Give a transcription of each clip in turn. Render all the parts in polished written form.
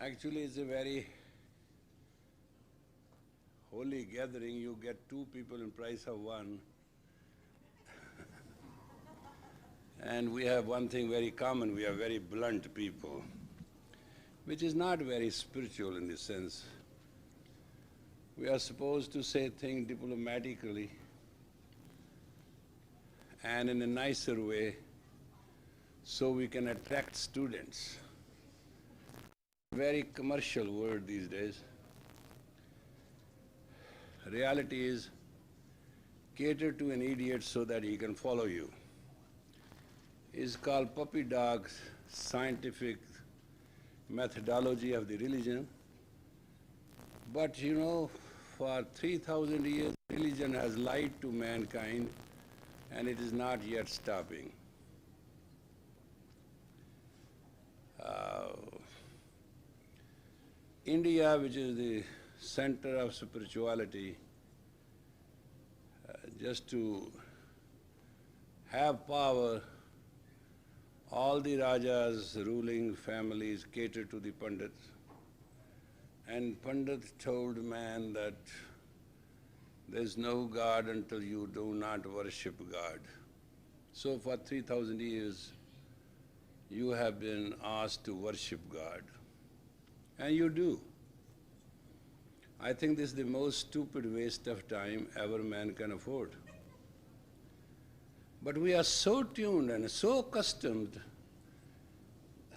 Actually, it's a very holy gathering. You get two people in price of one. And we have one thing very common, we are very blunt people, which is not very spiritual in the sense. We are supposed to say things diplomatically and in a nicer way so we can attract students. Very commercial word these days. Reality is cater to an idiot so that he can follow you. It's called puppy dog scientific methodology of the religion. But you know, for 3,000 years, religion has lied to mankind and it is not yet stopping. India, which is the center of spirituality, just to have power, all the Rajas, ruling families cater to the Pandits. And Pandit told man that there's no God until you do not worship God. So for 3,000 years, you have been asked to worship God. And you do. I think this is the most stupid waste of time ever man can afford. But we are so tuned and so accustomed.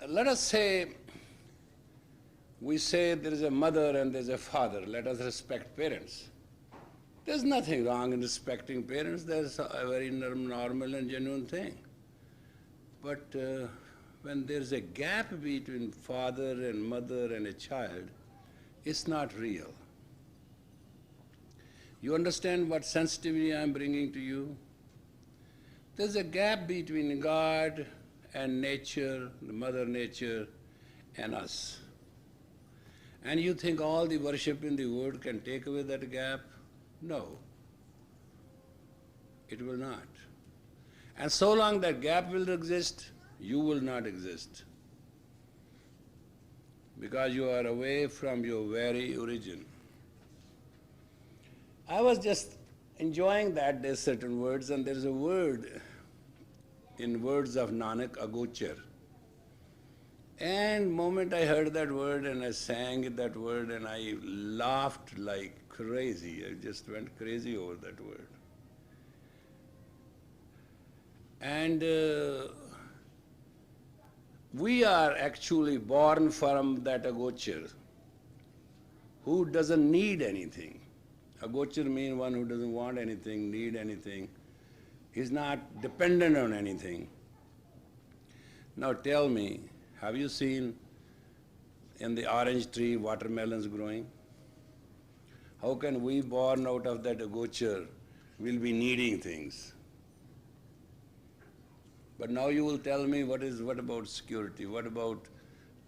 Let us say, we say there is a mother and there is a father. Let us respect parents. There's nothing wrong in respecting parents. That's a very normal and genuine thing. But when there's a gap between father and mother and a child, it's not real. You understand what sensitivity I'm bringing to you? There's a gap between God and nature, the Mother Nature, and us. And you think all the worship in the world can take away that gap? No. It will not. And so long that gap will exist, you will not exist. Because you are away from your very origin. I was just enjoying that there's certain words, and there's a word in words of Nanak, agochar. And moment I heard that word and I sang that word and I laughed like crazy. I just went crazy over that word. And we are actually born from that agochar, who doesn't need anything. Agochar means one who doesn't want anything, need anything. He's not dependent on anything. Now tell me, have you seen in the orange tree watermelons growing? How can we born out of that agochar will be needing things? But now you will tell me what about security? What about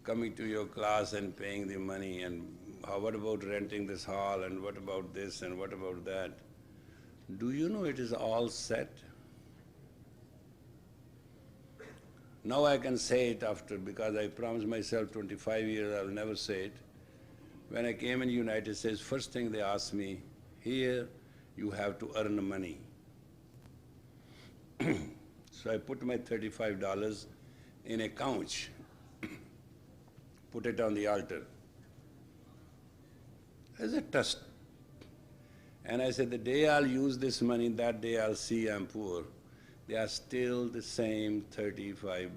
coming to your class and paying the money? And what about renting this hall? And what about this? And what about that? Do you know it is all set? Now I can say it after, because I promised myself 25 years I will never say it. When I came in the United States, first thing they asked me, here you have to earn money. So I put my $35 in a couch, put it on the altar as a trust. And I said, the day I'll use this money, that day I'll see I'm poor. They are still the same $35.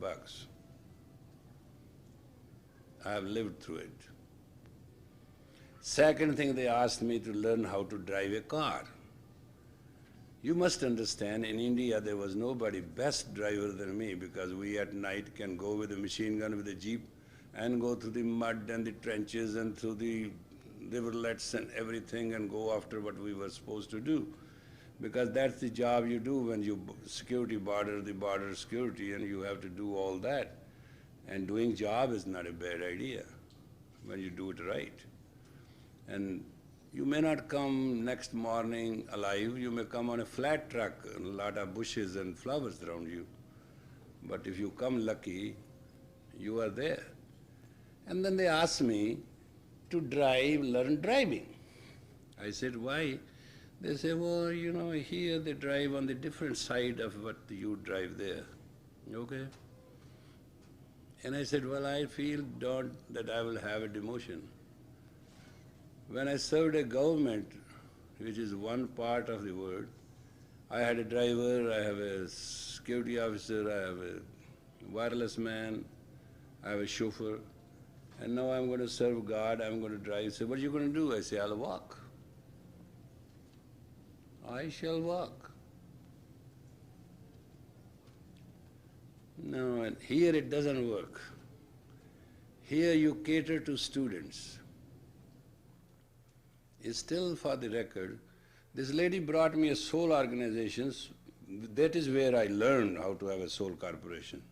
I have lived through it. Second thing, they asked me to learn how to drive a car. You must understand, in India there was nobody best driver than me, because we at night can go with a machine gun with a jeep and go through the mud and the trenches and through the riverlets and everything and go after what we were supposed to do. Because that's the job you do when you security border, the border security, and you have to do all that. And doing job is not a bad idea when you do it right. And you may not come next morning alive, you may come on a flat truck, a lot of bushes and flowers around you. But if you come lucky, you are there. And then they asked me to learn driving. I said, why? They say, well, here they drive on the different side of what you drive there. Okay? And I said, well, I feel that I will have a demotion. When I served a government, which is one part of the world, I had a driver, I have a security officer, I have a wireless man, I have a chauffeur, and now I'm going to serve God, I'm going to drive. So what are you going to do? I say, I'll walk. I shall walk. No, and here it doesn't work. Here you cater to students. It's still for the record. This lady brought me a soul organization. That is where I learned how to have a soul corporation.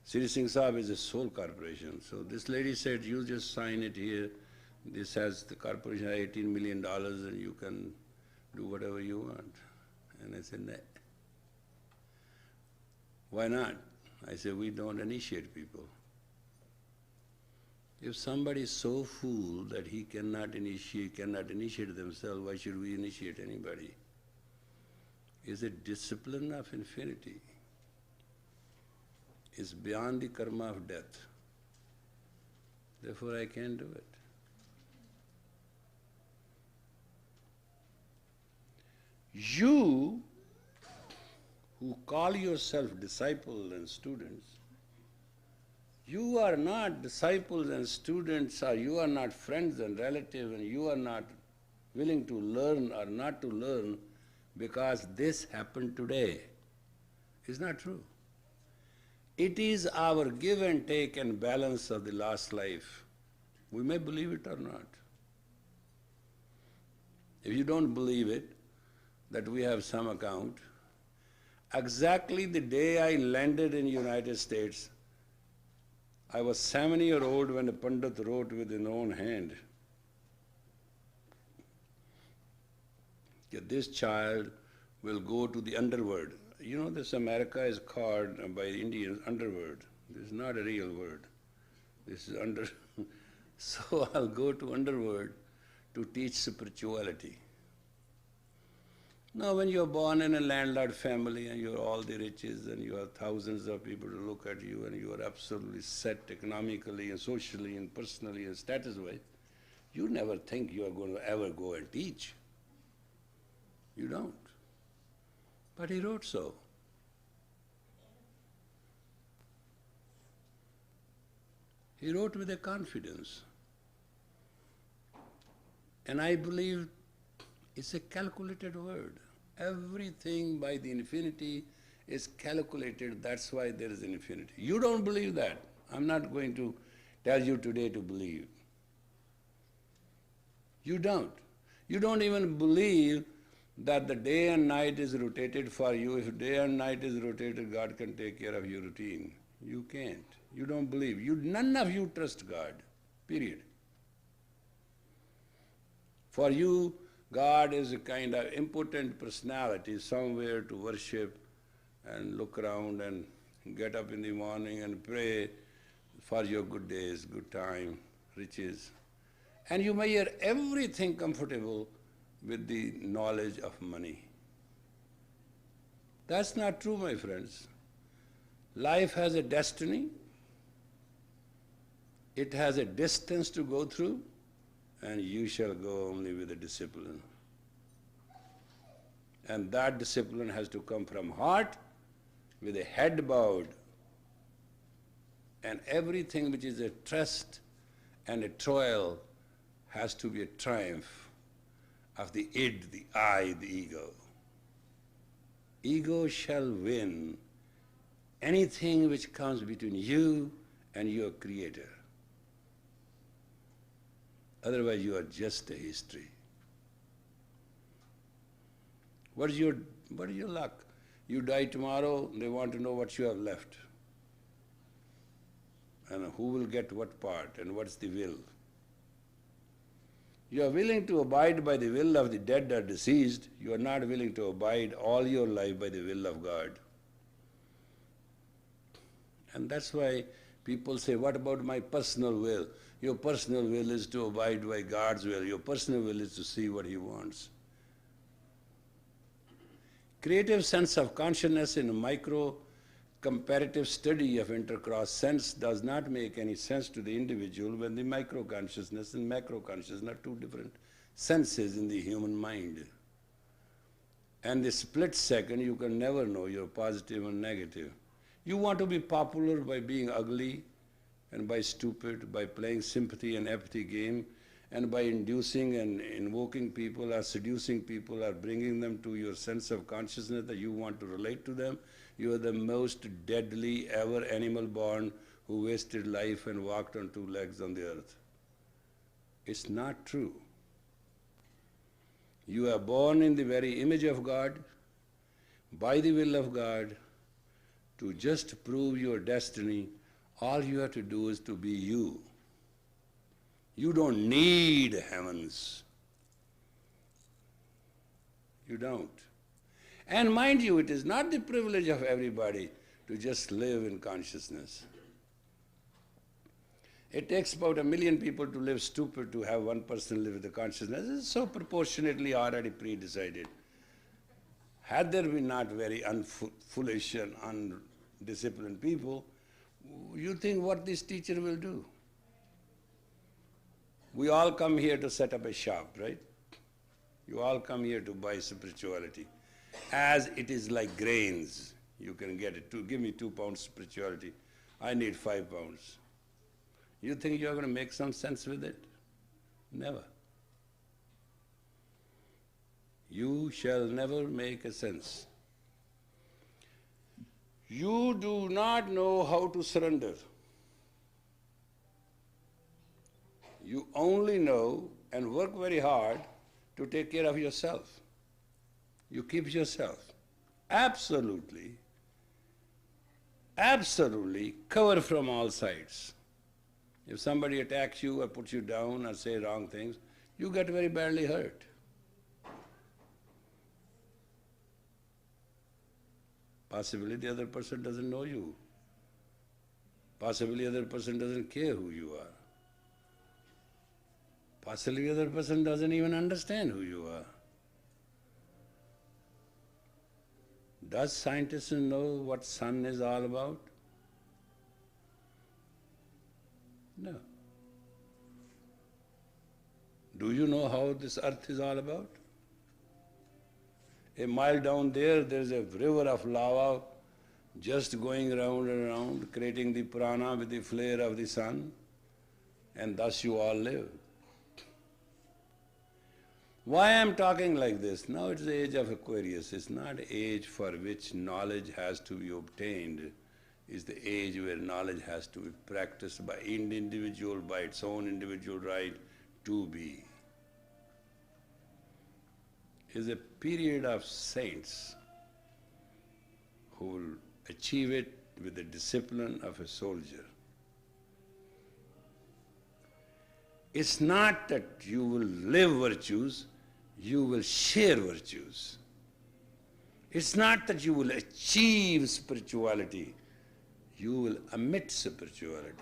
Sri Singh Sahib is a soul corporation. So this lady said, you just sign it here. This has the corporation $18 million and you can do whatever you want. And I said, nah. Why not? I said, we don't initiate people. If somebody is so fool that he cannot initiate themselves, why should we initiate anybody? It's a discipline of infinity. It's beyond the karma of death. Therefore I can't do it. You who call yourself disciples and students, you are not disciples and students, or you are not friends and relatives, and you are not willing to learn or not to learn because this happened today. It's not true. It is our give and take and balance of the last life. We may believe it or not. If you don't believe it, that we have some account, exactly the day I landed in the United States, I was 7-year-old when a Pandit wrote with his own hand that this child will go to the underworld. You know, this America is called by Indians underworld. This is not a real word. This is under. So I'll go to underworld to teach spirituality. Now, when you're born in a landlord family and you have all the riches and you have thousands of people to look at you and you are absolutely set economically and socially and personally and status-wise, you never think you are going to ever go and teach. You don't. But he wrote so. He wrote with a confidence. And I believe it's a calculated word. Everything by the infinity is calculated. That's why there is an infinity. You don't believe that. I'm not going to tell you today to believe. You don't. You don't even believe that the day and night is rotated for you. If day and night is rotated, God can take care of your routine. You can't. You don't believe. None of you trust God, period. For you, God is a kind of impotent personality somewhere to worship and look around and get up in the morning and pray for your good days, good time, riches. And you measure everything comfortable with the knowledge of money. That's not true, my friends. Life has a destiny. It has a distance to go through, and you shall go only with a discipline. And that discipline has to come from heart, with a head bowed. And everything which is a trust and a toil has to be a triumph of the id, the I, the ego. Ego shall win anything which comes between you and your creator. Otherwise you are just a history. What is your luck? You die tomorrow, they want to know what you have left. And who will get what part and what's the will. You are willing to abide by the will of the dead or deceased. You are not willing to abide all your life by the will of God. And that's why People say, what about my personal will? Your personal will is to abide by God's will. Your personal will is to see what He wants. Creative sense of consciousness in a micro comparative study of intercross sense does not make any sense to the individual when the micro consciousness and macro consciousness are two different senses in the human mind. And the split second you can never know you're positive and negative. You want to be popular by being ugly and by stupid, by playing sympathy and apathy game, and by inducing and invoking people or seducing people or bringing them to your sense of consciousness that you want to relate to them. You are the most deadly ever animal born who wasted life and walked on two legs on the earth. It's not true. You are born in the very image of God, by the will of God. To just prove your destiny, all you have to do is to be you. You don't need heavens. You don't. And mind you, it is not the privilege of everybody to just live in consciousness. It takes about 1 million people to live stupid to have one person live with the consciousness. It's so proportionately already pre-decided. Had there been not very foolish and undisciplined people, you think what this teacher will do? We all come here to set up a shop, right? You all come here to buy spirituality. As it is like grains, you can get it. Give me 2 pounds spirituality. I need 5 pounds. You think you're going to make some sense with it? Never. You shall never make a sense. You do not know how to surrender. You only know and work very hard to take care of yourself. You keep yourself absolutely covered from all sides. If somebody attacks you or puts you down or say wrong things, you get very badly hurt. Possibly the other person doesn't know you. Possibly the other person doesn't care who you are. Possibly the other person doesn't even understand who you are. Does scientists know what sun is all about? No. Do you know how this earth is all about? A mile down there's a river of lava just going round and round, creating the prana with the flare of the sun, and thus you all live. Why I am talking like this? Now it's the age of Aquarius. It's not an age for which knowledge has to be obtained. It's the age where knowledge has to be practiced by an individual, by its own individual right to be. It's a period of saints who will achieve it with the discipline of a soldier. It's not that you will live virtues, you will share virtues. It's not that you will achieve spirituality, you will emit spirituality.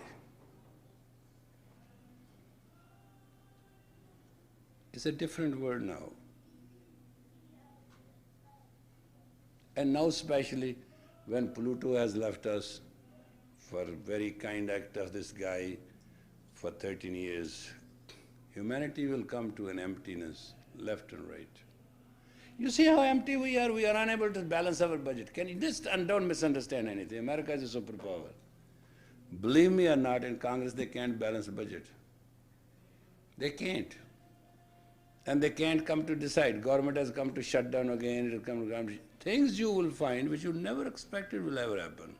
It's a different word now. And now especially when Pluto has left us for a very kind act of this guy for 13 years, humanity will come to an emptiness left and right. You see how empty we are? We are unable to balance our budget. Can you just, and don't misunderstand anything. America is a superpower. Believe me or not, in Congress they can't balance the budget. They can't. And they can't come to decide. Government has come to shut down again, it will come to things you will find which you never expected will ever happen.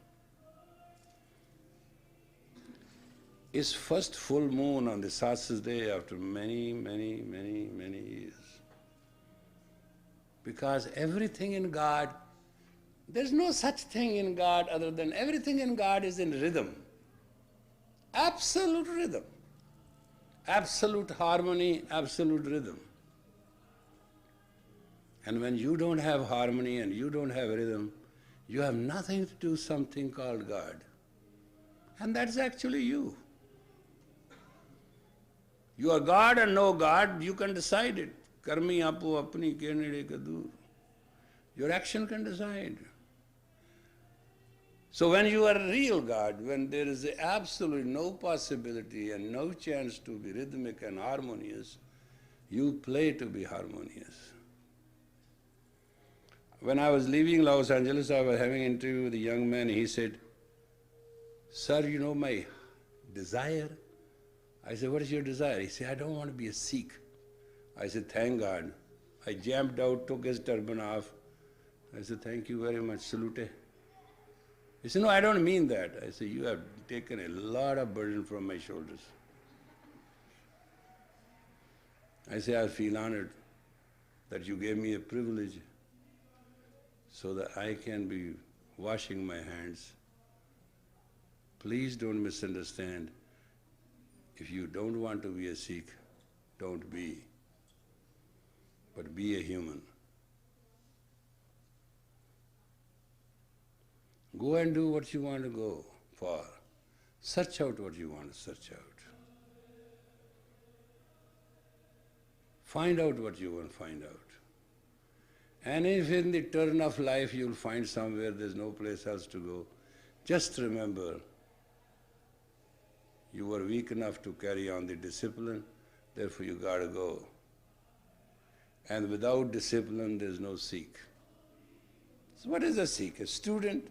It's first full moon on the Sats's day after many years. Because everything in God, there's no such thing in God other than everything in God is in rhythm. Absolute rhythm. Absolute harmony, absolute rhythm. And when you don't have harmony and you don't have rhythm, you have nothing to do something called God. And that's actually you. You are God or no God, you can decide it. Karmi apu apni ke nede ka dur. Your action can decide. So when you are a real God, when there is absolutely no possibility and no chance to be rhythmic and harmonious, you play to be harmonious. When I was leaving Los Angeles, I was having an interview with a young man. He said, "Sir, you know my desire?" I said, "What is your desire?" He said, "I don't want to be a Sikh." I said, "Thank God." I jumped out, took his turban off. I said, "Thank you very much, salute." He said, "No, I don't mean that." I said, "You have taken a lot of burden from my shoulders." I say, "I feel honored that you gave me a privilege so that I can be washing my hands. Please don't misunderstand. If you don't want to be a Sikh, don't be. But be a human. Go and do what you want to go for. Search out what you want to search out. Find out what you want to find out. And if in the turn of life you'll find somewhere there's no place else to go, just remember, you were weak enough to carry on the discipline, therefore you got to go. And without discipline, there's no Sikh. So what is a Sikh? A student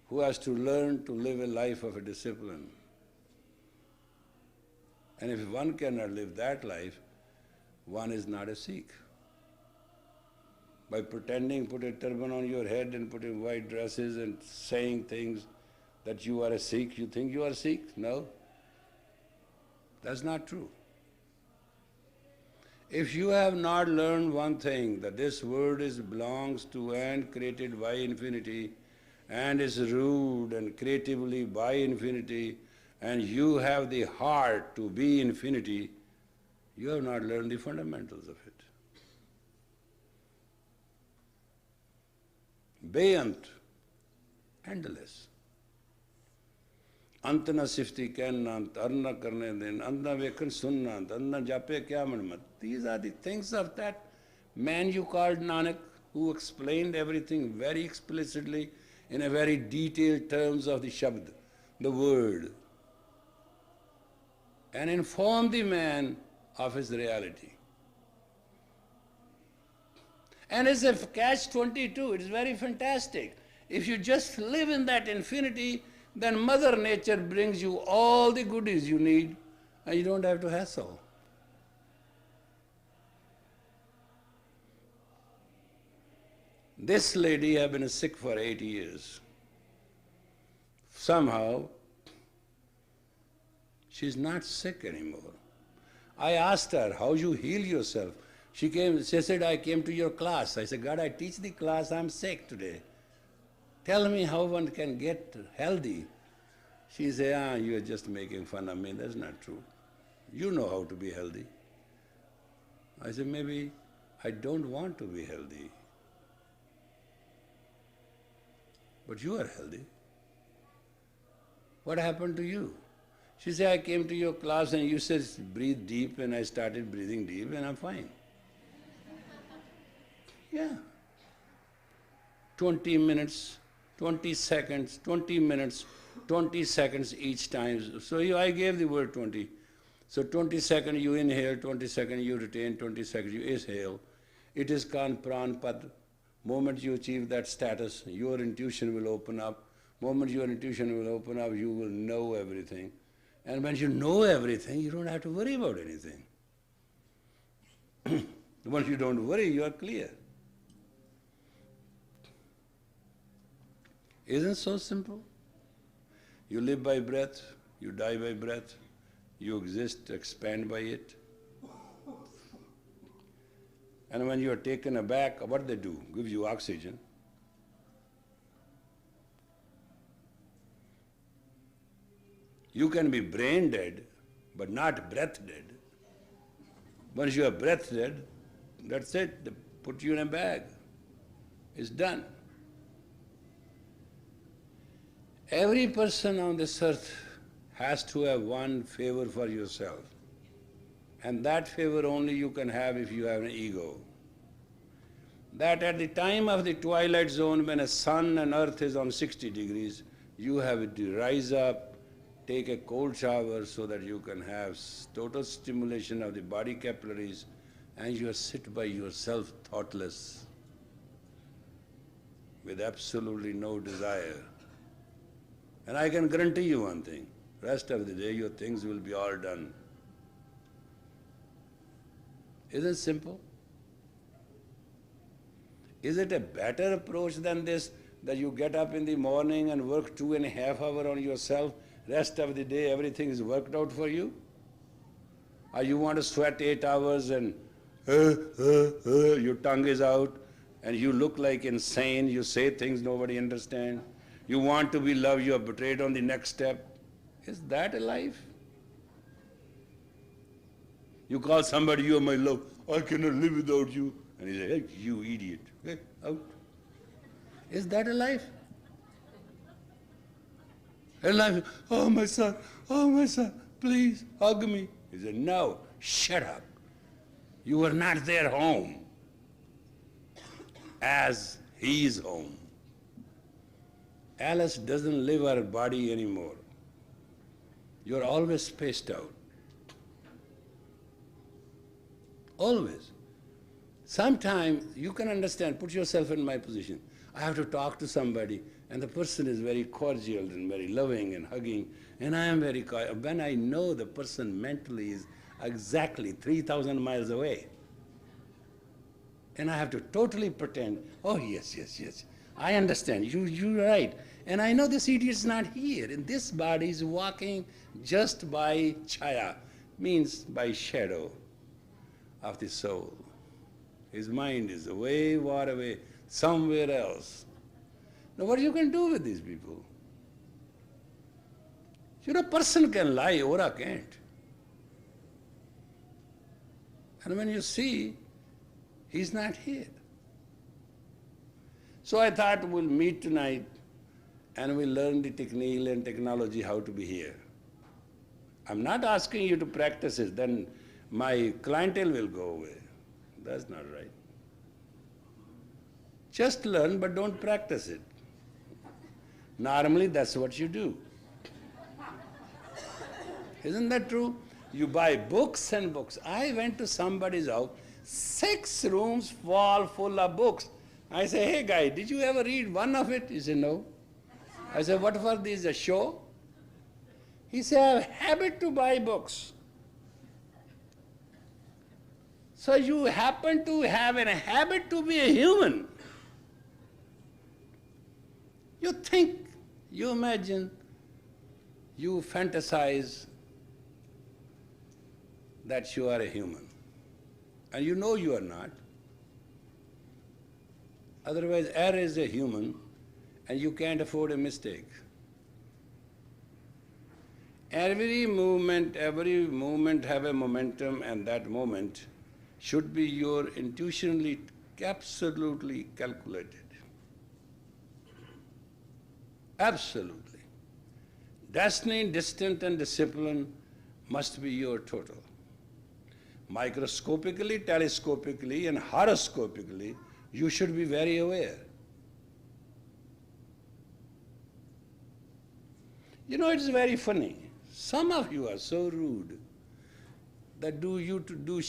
who has to learn to live a life of a discipline. And if one cannot live that life, one is not a Sikh. By pretending, put a turban on your head and putting white dresses and saying things that you are a Sikh, you think you are Sikh? No. That's not true. If you have not learned one thing, that this world belongs to and created by infinity, and is ruled and creatively by infinity, and you have the heart to be infinity, you have not learned the fundamentals of it. Beyant, endless. अंत न सिफती कहना अन्न करने then अन्न वेखन सुनना अन्न जापे क्या Manmath. These are the things of that man you called Nanak, who explained everything very explicitly in a very detailed terms of the Shabd, the word, and informed the man of his reality. And it's a catch-22, it is very fantastic. If you just live in that infinity, then Mother Nature brings you all the goodies you need, and you don't have to hassle. This lady had been sick for 8 years. Somehow, she's not sick anymore. I asked her, how you heal yourself? She said, I came to your class. I said, God, I teach the class, I'm sick today. Tell me how one can get healthy. She said, you are just making fun of me. That's not true. You know how to be healthy. I said, maybe I don't want to be healthy. But you are healthy. What happened to you? She said, I came to your class and you said, breathe deep, and I started breathing deep and I'm fine. Yeah. 20 minutes, 20 seconds, 20 minutes, 20 seconds each time. So I gave the word 20. So 20 seconds you inhale, 20 seconds you retain, 20 seconds you exhale. It is kan pran pad. Moment you achieve that status, your intuition will open up. Moment your intuition will open up, you will know everything. And when you know everything, you don't have to worry about anything. Once you don't worry, you are clear. Isn't it so simple? You live by breath, you die by breath, you exist, expand by it. And when you are taken aback, what they do? Give you oxygen. You can be brain dead, but not breath dead. Once you are breath dead, that's it. They put you in a bag. It's done. Every person on this earth has to have one favor for yourself. And that favor only you can have if you have an ego. That at the time of the twilight zone, when a sun and earth is on 60 degrees, you have to rise up, take a cold shower so that you can have total stimulation of the body capillaries, and you sit by yourself thoughtless, with absolutely no desire. And I can guarantee you one thing, rest of the day your things will be all done. Isn't it simple? Is it a better approach than this, that you get up in the morning and work 2.5 hours on yourself, rest of the day everything is worked out for you? Or you want to sweat 8 hours and your tongue is out and you look like insane, you say things nobody understands. You want to be loved, you are betrayed on the next step. Is that a life? You call somebody, you are my love, I cannot live without you. And he says, hey, you idiot, hey, out. Is that a life? A life, oh my son, please hug me. He said, no, shut up. You are not their home as he is home. Alice doesn't live her body anymore. You're always spaced out. Always. Sometimes you can understand, put yourself in my position. I have to talk to somebody and the person is very cordial and very loving and hugging, and I am very quiet. When I know the person mentally is exactly 3,000 miles away, and I have to totally pretend, oh yes, I understand, you're right. And I know this idiot's not here, and this body is walking just by chaya, means by shadow of the soul. His mind is away, far away, somewhere else. Now what you can do with these people? You know, person can lie, aura can't. And when you see, he's not here. So I thought we'll meet tonight and we'll learn the technique and technology how to be here. I'm not asking you to practice it, then my clientele will go away. That's not right. Just learn, but don't practice it. Normally, that's what you do. Isn't that true? You buy books and books. I went to somebody's house, 6 rooms full of books. I say, hey guy, did you ever read one of it? He said, no. I said, what for this, a show? He said, I have a habit to buy books. So you happen to have a habit to be a human. You think, you imagine, you fantasize that you are a human. And you know you are not. Otherwise, error is a human and you can't afford a mistake. Every movement have a momentum, and that moment should be your intuitionally, absolutely calculated. Absolutely. Destiny, distant and discipline must be your total. Microscopically, telescopically and horoscopically, you should be very aware. You know, it's very funny. Some of you are so rude that do window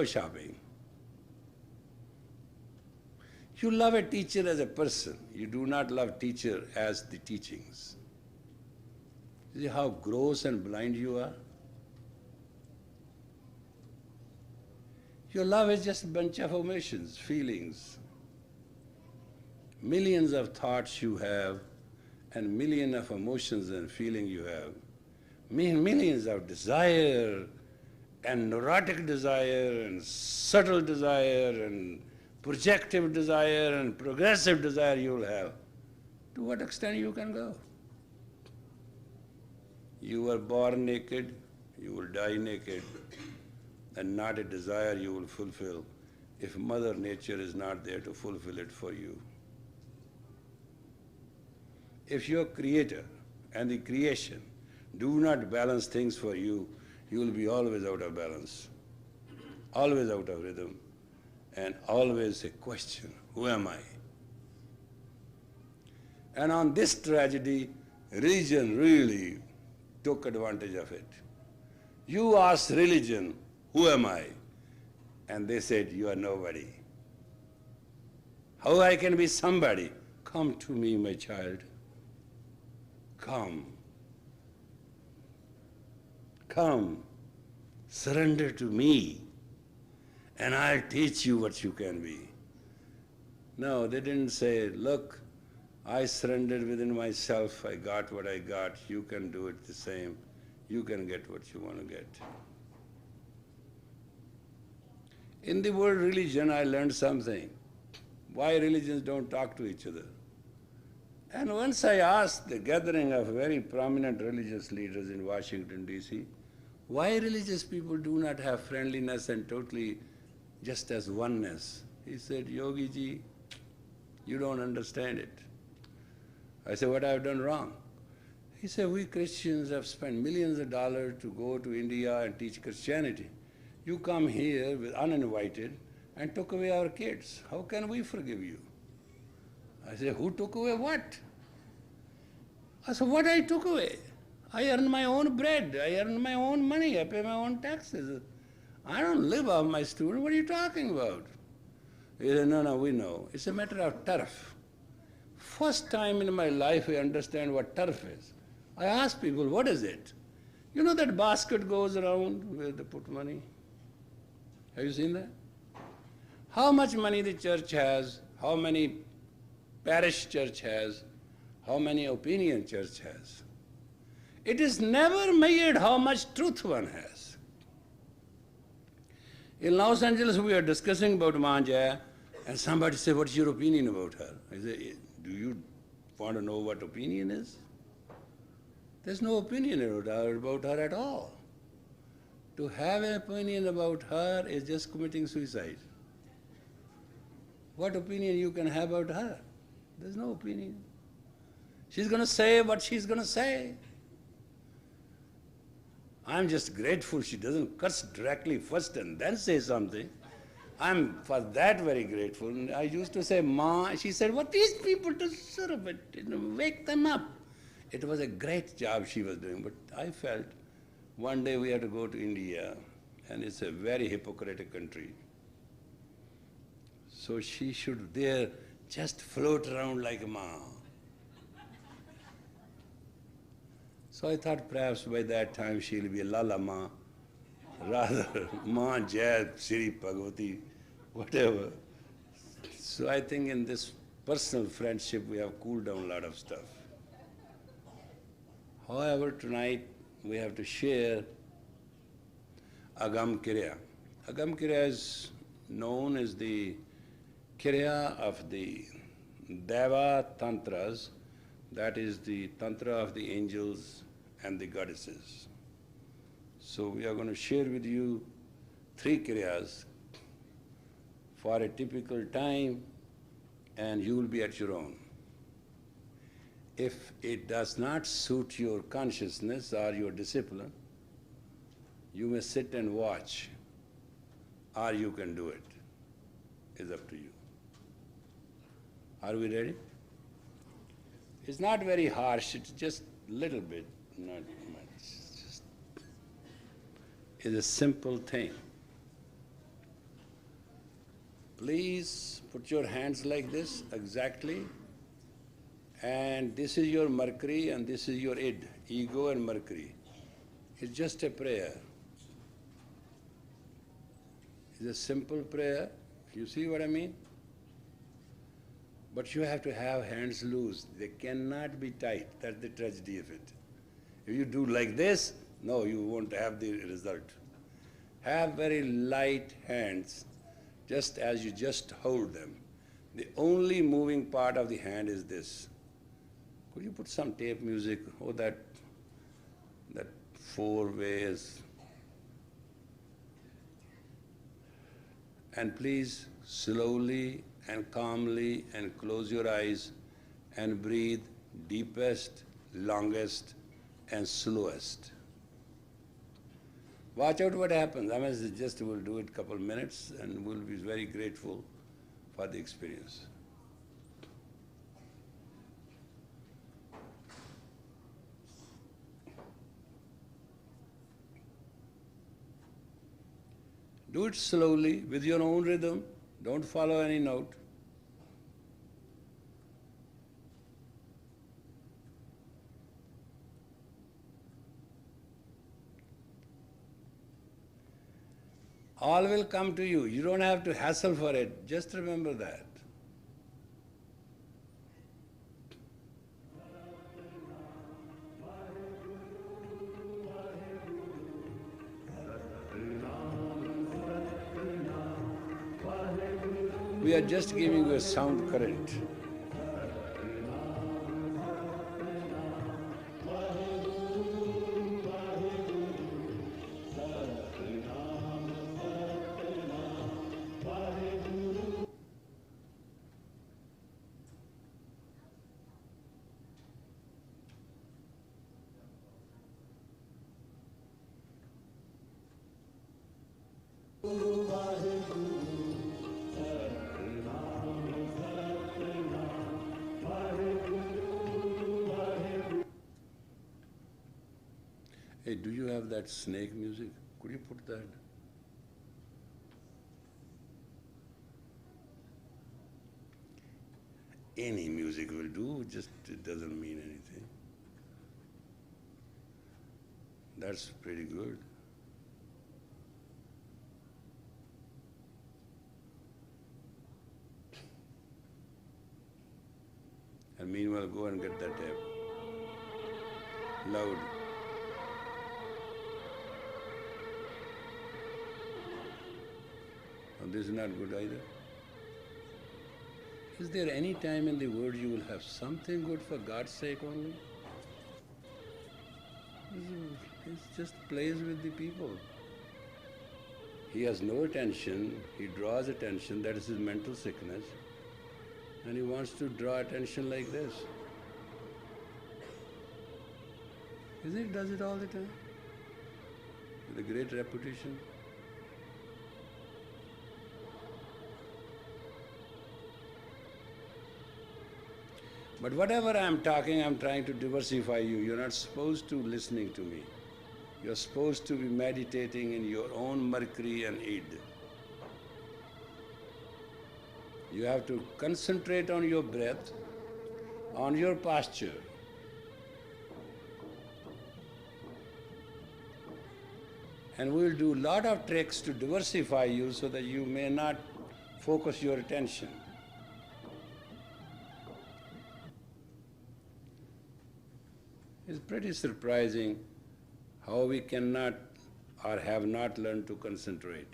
shopping. You love a teacher as a person. You do not love teacher as the teachings. See how gross and blind you are? Your love is just a bunch of emotions, feelings. Millions of thoughts you have and millions of emotions and feelings you have. Millions of desire and neurotic desire and subtle desire and projective desire and progressive desire you will have. To what extent you can go? You were born naked, you will die naked, and not a desire you will fulfill if Mother Nature is not there to fulfill it for you. If your Creator and the creation do not balance things for you, you will be always out of balance, always out of rhythm, and always a question, who am I? And on this tragedy, religion really took advantage of it. You asked religion, who am I? And they said, you are nobody. How I can be somebody? Come to me, my child. Come. Come. Surrender to me, and I'll teach you what you can be. No, they didn't say, look, I surrendered within myself, I got what I got, you can do it the same, you can get what you want to get. In the word religion, I learned something. Why religions don't talk to each other. And once I asked the gathering of very prominent religious leaders in Washington, D.C., why religious people do not have friendliness and totally just as oneness. He said, Yogi ji, you don't understand it. I said, what I've done wrong? He said, we Christians have spent millions of dollars to go to India and teach Christianity. You come here with uninvited and took away our kids. How can we forgive you? I said, who took away what? I said, what I took away? I earn my own bread, I earn my own money, I pay my own taxes. I don't live off my student, what are you talking about? He said, no, we know. It's a matter of turf. First time in my life I understand what turf is. I ask people, what is it? You know that basket goes around where they put money? Have you seen that? How much money the church has, how many parish church has, how many opinion church has. It is never measured how much truth one has. In Los Angeles, we are discussing about Manja, and somebody said, what's your opinion about her? I said, do you want to know what opinion is? There's no opinion about her at all. To have an opinion about her is just committing suicide. What opinion you can have about her? There's no opinion. She's going to say what she's going to say. I'm just grateful she doesn't curse directly first and then say something. I'm for that very grateful. And I used to say, Ma, she said, what these people to serve it, wake them up. It was a great job she was doing, but I felt one day we had to go to India, and it's a very hypocritical country. So she should there just float around like a Ma. So I thought perhaps by that time she'll be a Lala Ma, rather Ma, Jai, Siri, Bhagavati, whatever. So I think in this personal friendship we have cooled down a lot of stuff. However, tonight we have to share Agam Kriya. Agam Kriya is known as the Kriya of the Deva Tantras, that is the Tantra of the angels and the goddesses. So we are going to share with you 3 Kriyas for a typical time, and you will be at your own. If it does not suit your consciousness or your discipline, you may sit and watch, or you can do it. It's up to you. Are we ready? It's not very harsh, it's just a little bit, not much. It's a simple thing. Please put your hands like this, exactly. And this is your Mercury and this is your id, ego and Mercury. It's just a prayer. It's a simple prayer. You see what I mean? But you have to have hands loose. They cannot be tight. That's the tragedy of it. If you do like this, no, you won't have the result. Have very light hands, just as you just hold them. The only moving part of the hand is this. Could you put some tape music? Oh, that 4 ways. And please, slowly and calmly and close your eyes and breathe deepest, longest, and slowest. Watch out what happens. I mean, just we'll do it a couple minutes and we'll be very grateful for the experience. Do it slowly with your own rhythm. Don't follow any note. All will come to you. You don't have to hassle for it. Just remember that. We are just giving you a sound current. Hey, do you have that snake music? Could you put that? Any music will do, just it doesn't mean anything. That's pretty good. And meanwhile, go and get that tape. Loud. Oh, this is not good either. Is there any time in the world you will have something good for God's sake only? He just plays with the people. He has no attention, he draws attention, that is his mental sickness. And he wants to draw attention like this. Isn't it? Does it all the time? With a great reputation. But whatever I'm talking, I'm trying to diversify you. You're not supposed to listening to me. You're supposed to be meditating in your own Mercury and id. You have to concentrate on your breath, on your posture. And we'll do a lot of tricks to diversify you so that you may not focus your attention. It's pretty surprising how we cannot or have not learned to concentrate.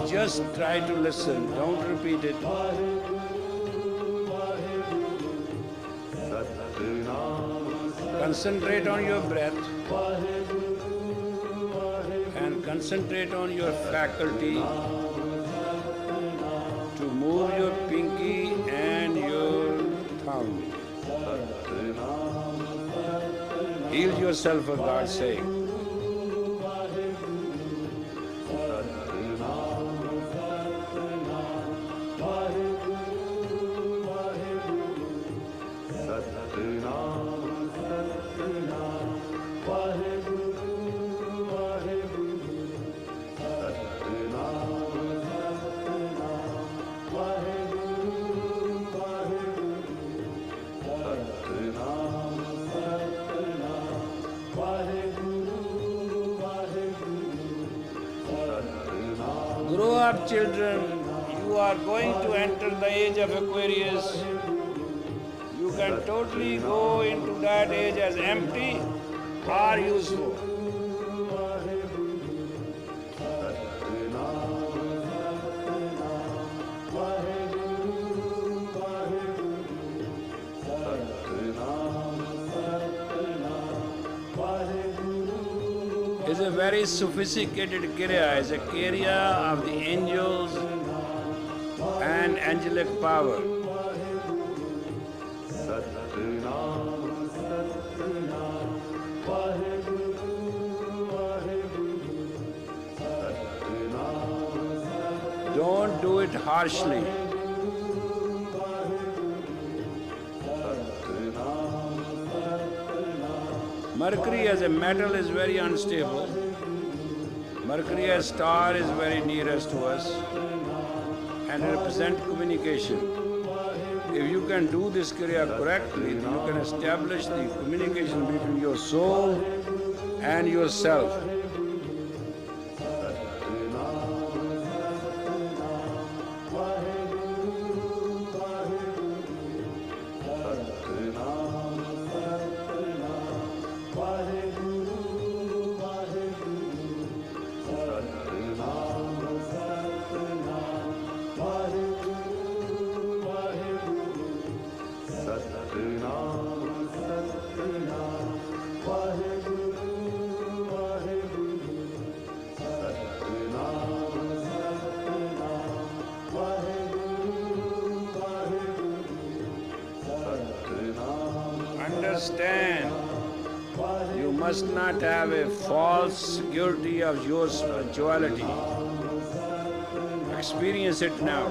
Just try to listen, don't repeat it. Concentrate on your breath and concentrate on your faculty to move your pinky and your thumb. Heal yourself for God's sake. up, children. You are going to enter the age of Aquarius. You can totally go into that age as empty or useful. It's a very sophisticated Kriya. It's a Kriya of the angels and angelic power. Don't do it harshly. Mercury as a metal is very unstable. Mercury as star is very nearest to us and represent communication. If you can do this Kriya correctly, then you can establish the communication between your soul and yourself. Understand, you must not have a false security of your spirituality. Experience it now.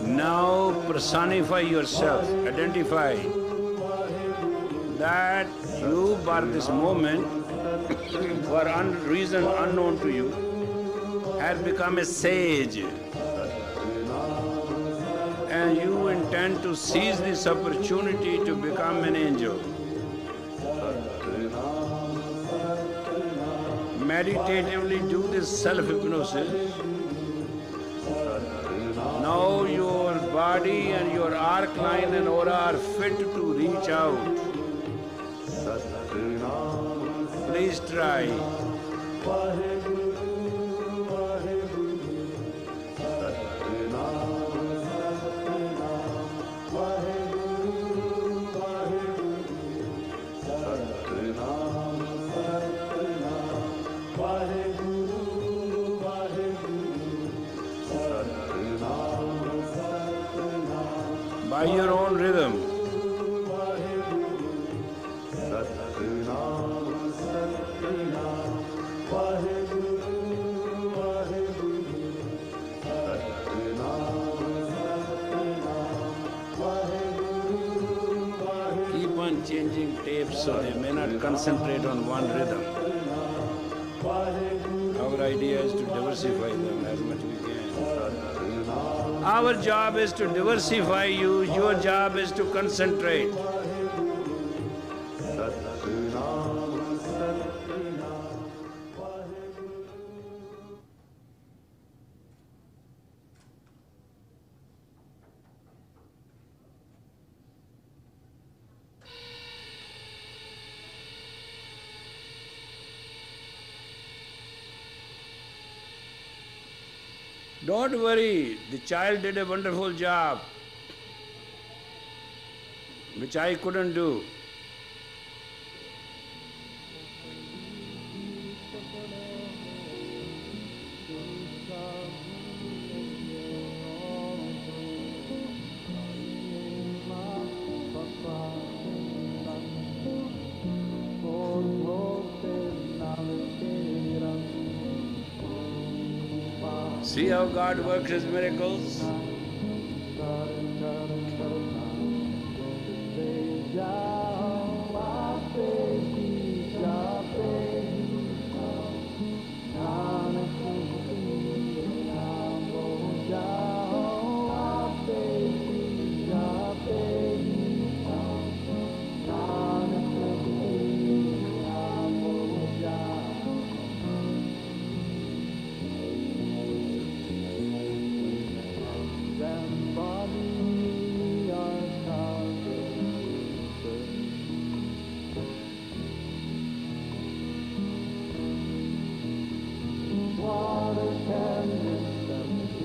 Now personify yourself, identify that you, by this moment, for reason unknown to you, have become a sage. And you intend to seize this opportunity to become an angel. Meditatively do this self-hypnosis Now your body and your arc line and aura are fit to reach out. Please try. By your own rhythm. Keep on changing tapes so they may not concentrate on one rhythm. Our idea is to diversify them as much as we can. Our job is to diversify you, your job is to concentrate. Don't worry, the child did a wonderful job, which I couldn't do. See how God works His miracles?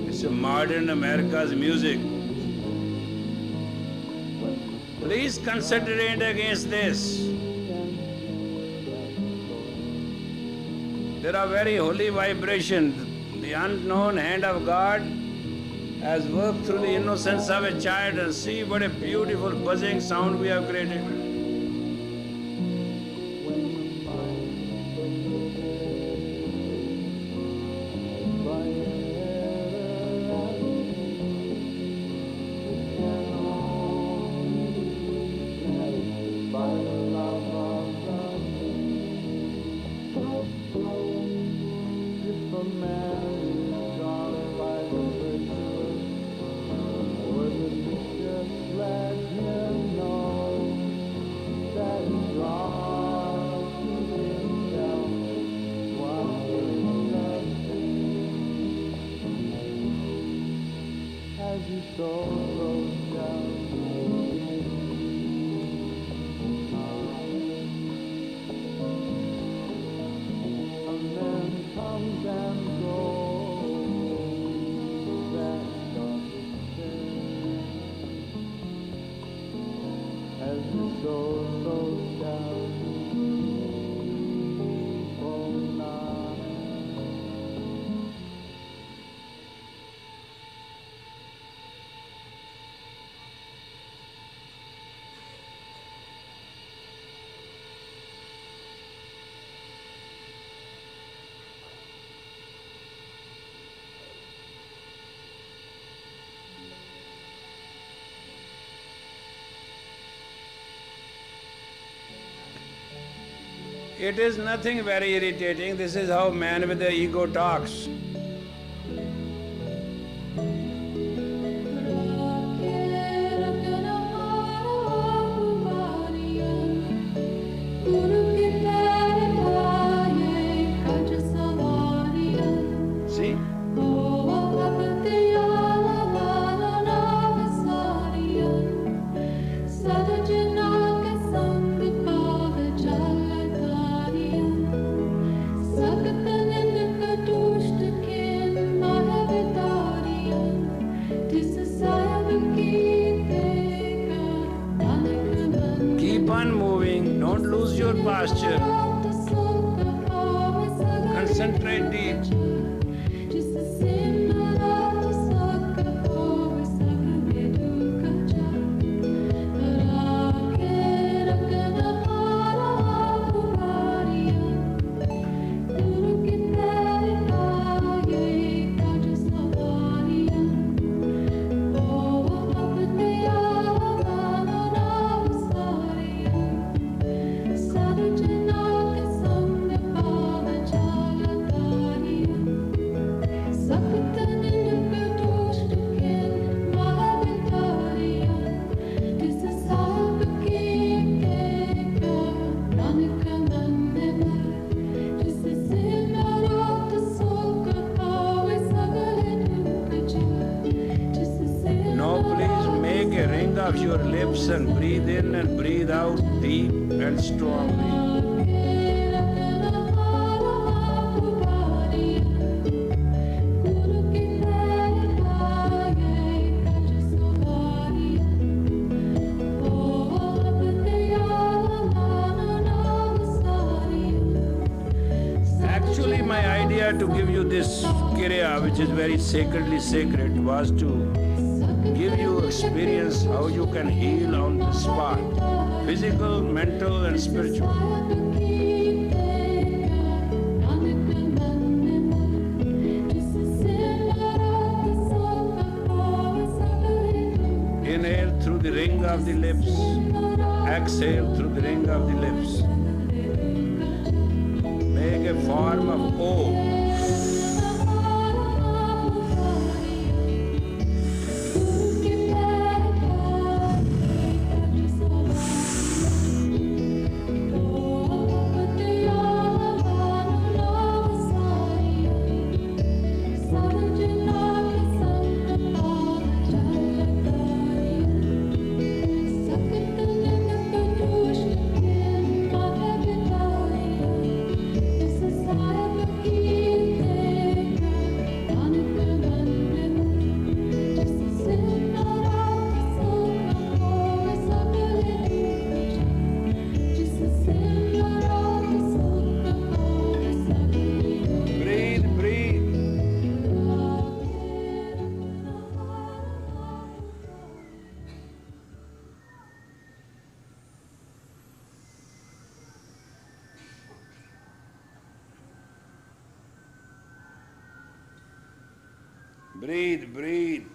It's a modern America's music. Please concentrate against this. There are very holy vibrations. The unknown hand of God has worked through the innocence of a child, and see what a beautiful buzzing sound we have created. It is nothing very irritating. This is how man with the ego talks. See? posture. Concentrate deep. Of your lips and breathe in and breathe out deep and strongly. Actually, my idea to give you this Kriya, which is very sacredly sacred, was to give you experience how you can heal on the spot, physical, mental, and spiritual. Inhale through the ring of the lips, exhale through the ring of the lips. Make a form of O. Breathe, breathe.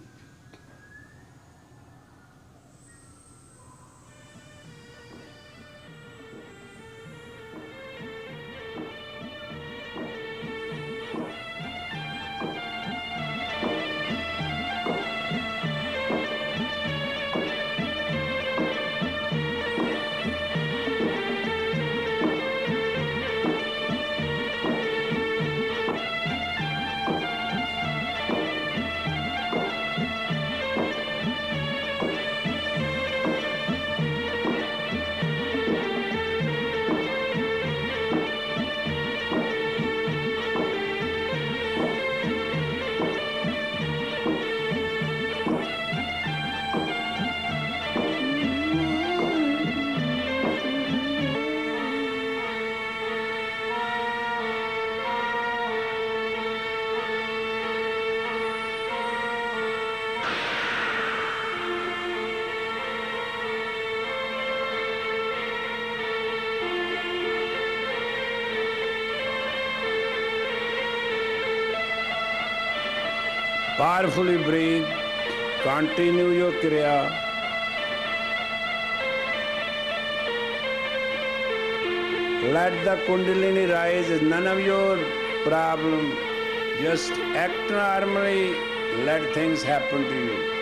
Powerfully breathe. Continue your Kriya. Let the Kundalini rise. It's none of your problem. Just act normally. Let things happen to you.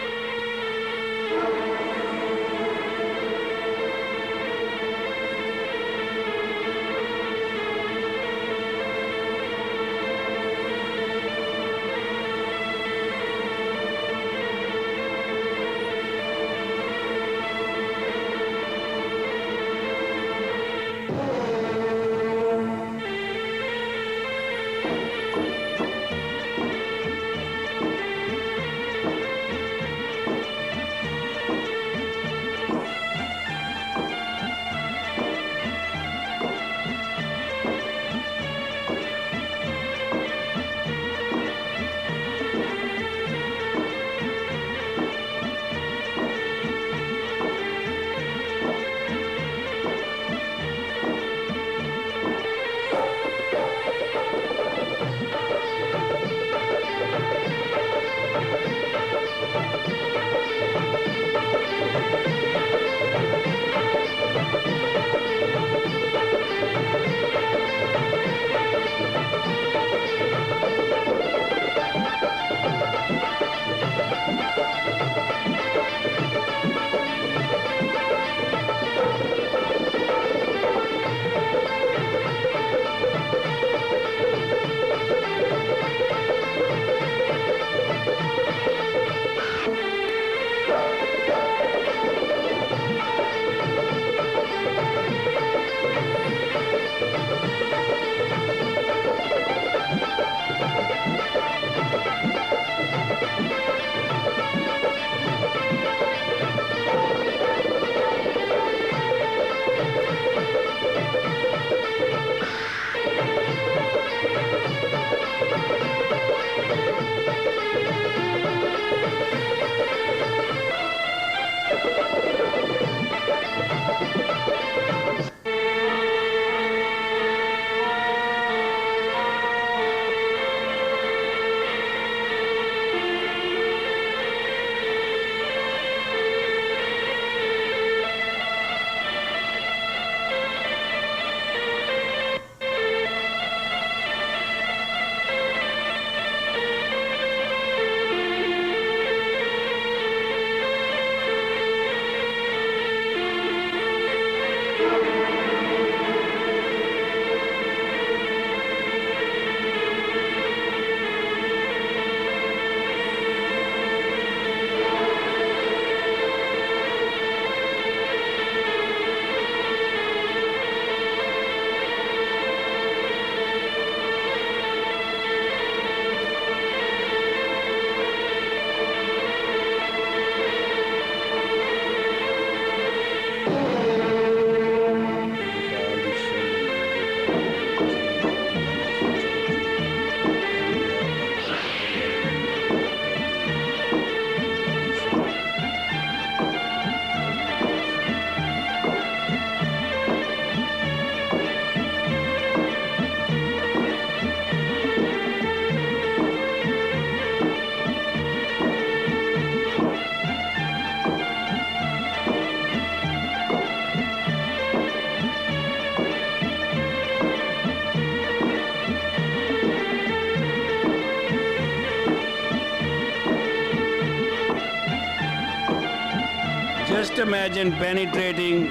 Just imagine penetrating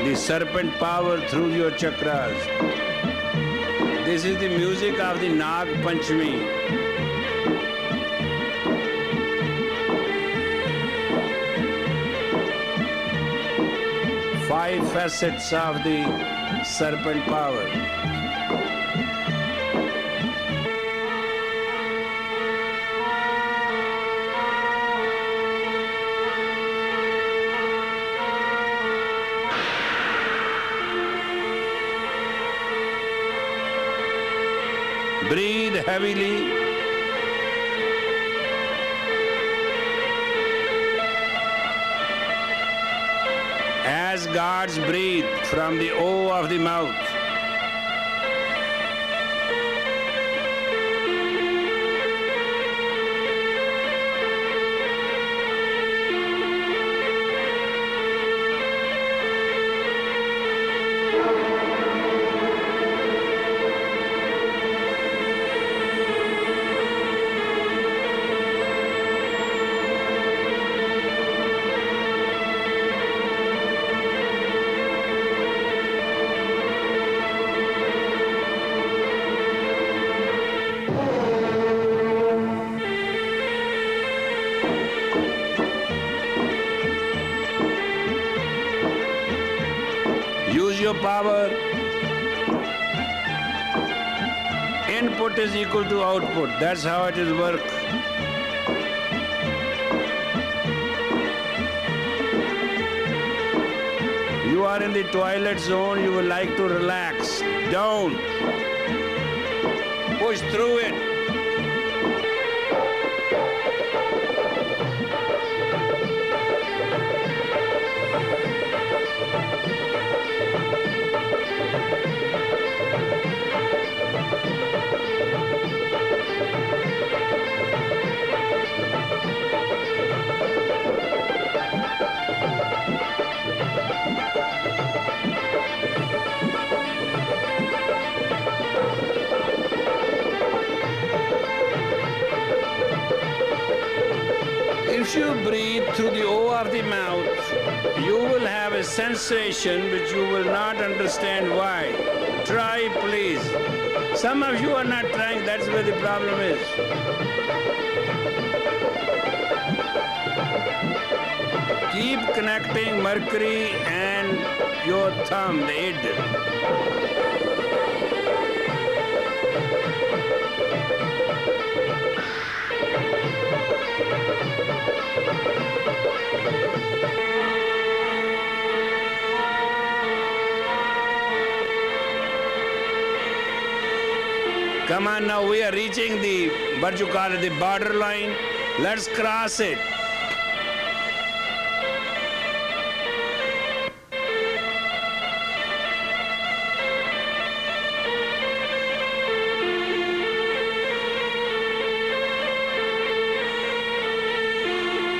the serpent power through your chakras. This is the music of the Nag Panchami. Five facets of the serpent power. Breathe heavily. As gods breathe from the O of the mouth. Use your power. Input is equal to output. That's how it is work. You are in the toilet zone, you would like to relax. Don't. Push through it. If you breathe through the O of the mouth, you will have a sensation which you will not understand why. Try, please. Some of you are not trying, that's where the problem is. Keep connecting Mercury and your thumb, the id. Come on now, we are reaching the, what you call it, the border line. Let's cross it.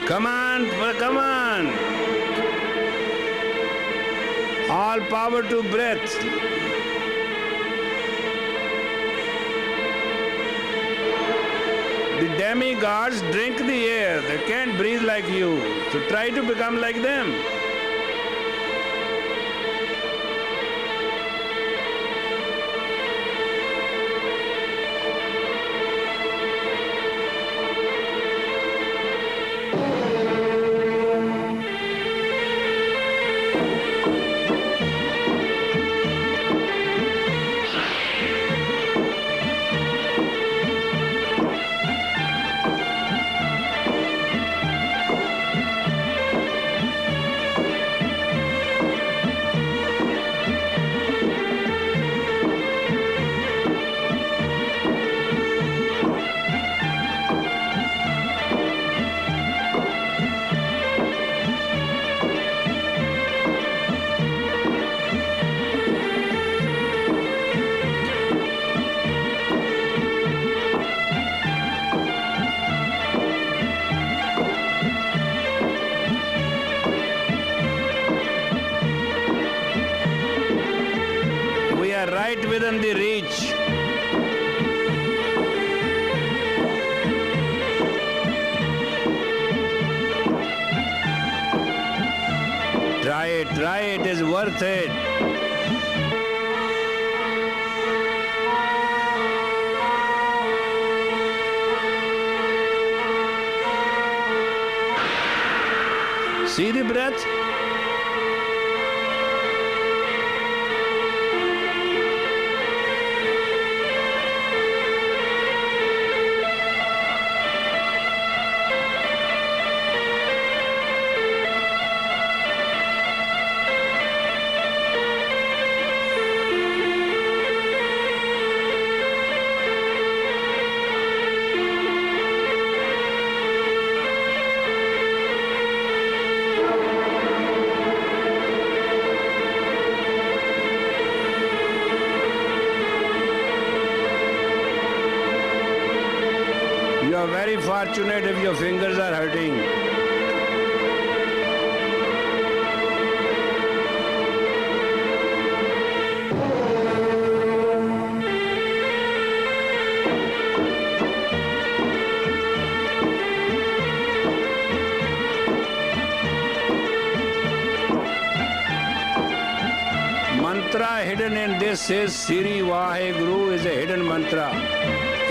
Come on, come on. All power to breath. The demigods drink the air. They can't breathe like you. So try to become like them. Right within the reach. Try it is worth it. See the breath? You are very fortunate if your fingers are hurting. Mantra hidden in this is Siri Vaheguru is a hidden mantra.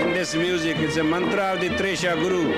In this music, it's a mantra of the Tresha Guru.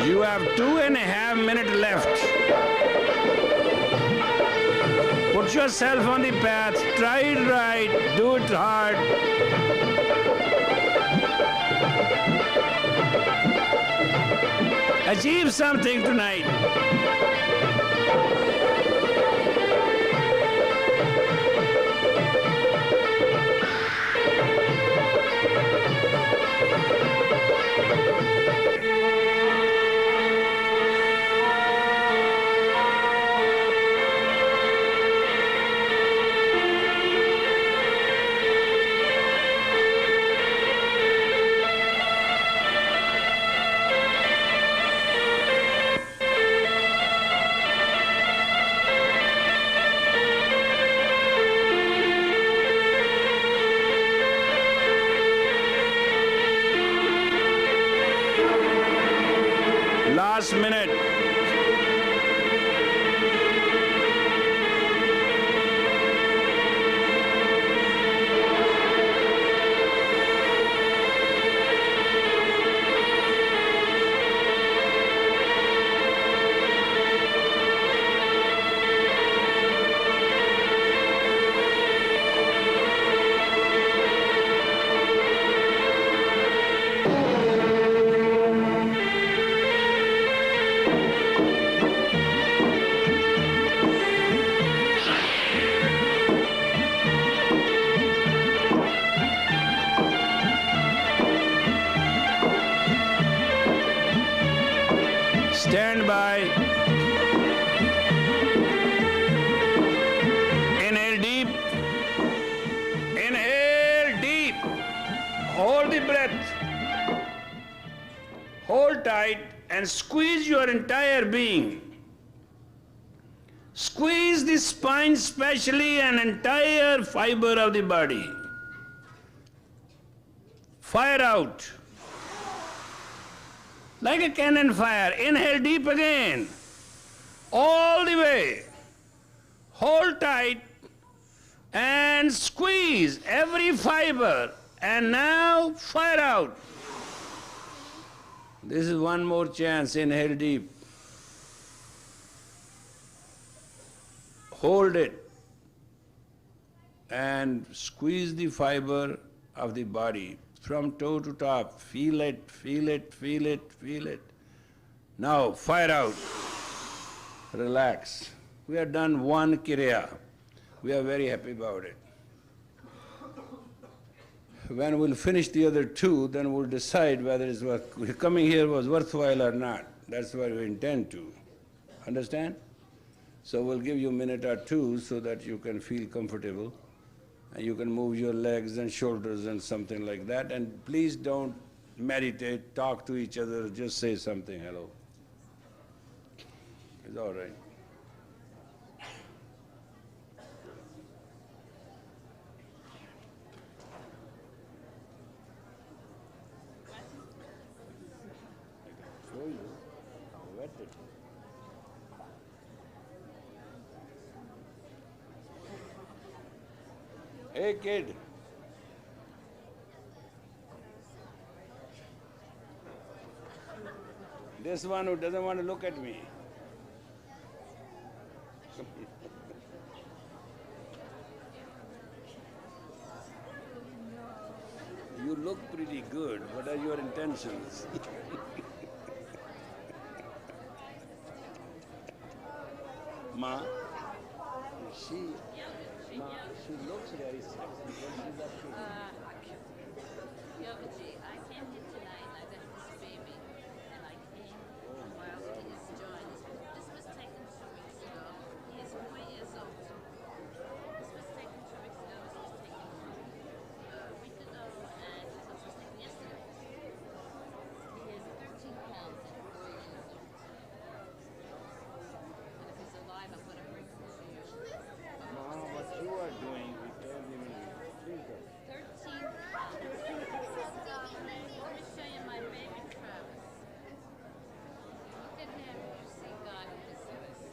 You have 2.5 minutes left. Put yourself on the path. Try it right. Do it hard. Achieve something tonight. Last minute. Stand by. Inhale deep. Inhale deep. Hold the breath. Hold tight and squeeze your entire being. Squeeze the spine especially and entire fiber of the body. Fire out. Like a cannon fire. Inhale deep again. All the way. Hold tight and squeeze every fiber. And now fire out. This is one more chance. Inhale deep. Hold it and squeeze the fiber of the body from toe to top. Feel it, feel it, feel it, feel it. Now fire out. Relax. We have done one Kriya. We are very happy about it. When we'll finish the other two, then we'll decide whether it's coming here was worthwhile or not. That's what we intend to. Understand? So we'll give you a minute or two so that you can feel comfortable. And you can move your legs and shoulders and something like that. And please don't meditate, talk to each other, just say something, hello. It's all right. Show you. Wet it. Hey kid. This one who doesn't want to look at me. You look pretty good. What are your intentions? Ma, she looks very sexy. What is she up to? Yogi, I came here tonight and I got this baby. And I came while he is joined. This was taken 2 weeks ago. He is 4 years old. This was taken 2 weeks ago. This was taken a week ago. And this was taken yesterday. He is 13 pounds and 4 years old. And if he's alive, I'm going to bring him to you. Ma, what you are doing, we don't even think of. 13 pounds. Let me show you my baby Travis. Look at him. You see God in his face.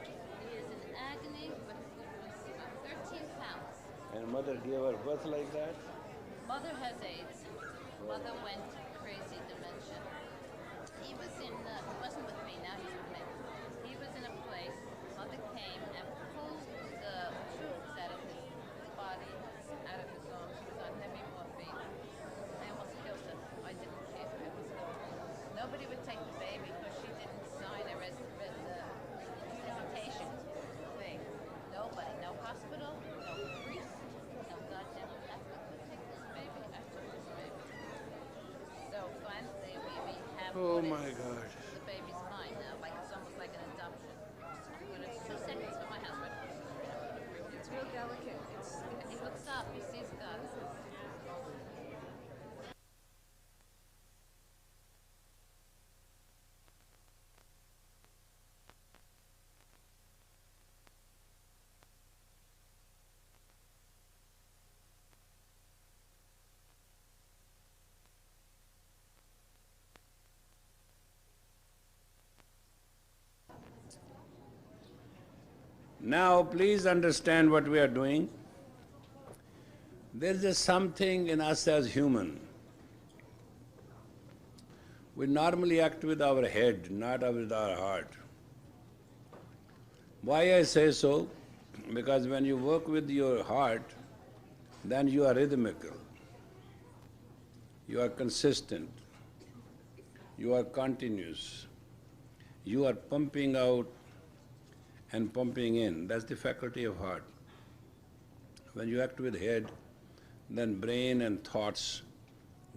He is in agony, but he wants to go. 13 pounds. And mother gave her birth like that? Mother has AIDS. Mother went crazy dementia. He was in, he wasn't with me, now he's with me. He was in a place, mother came and pulled the tubes out of his body, out of his arms. He was on heavy morphine. I almost killed her. I didn't care. I was nobody would take the baby because she didn't sign a resuscitation thing. Nobody. No hospital, no priest, no goddamn Catholic would take this baby. I took this baby. So finally we have Oh what my is- God. the baby's mine now, like it's almost like an adoption. But it's 2 seconds from my house, right? It's real delicate. He looks up, he sees God. Now please understand what we are doing. There is just something in us as human. We normally act with our head, not with our heart. Why I say so? Because when you work with your heart, then you are rhythmical, you are consistent, you are continuous, you are pumping out and pumping in. That's the faculty of heart. When you act with head, then brain and thoughts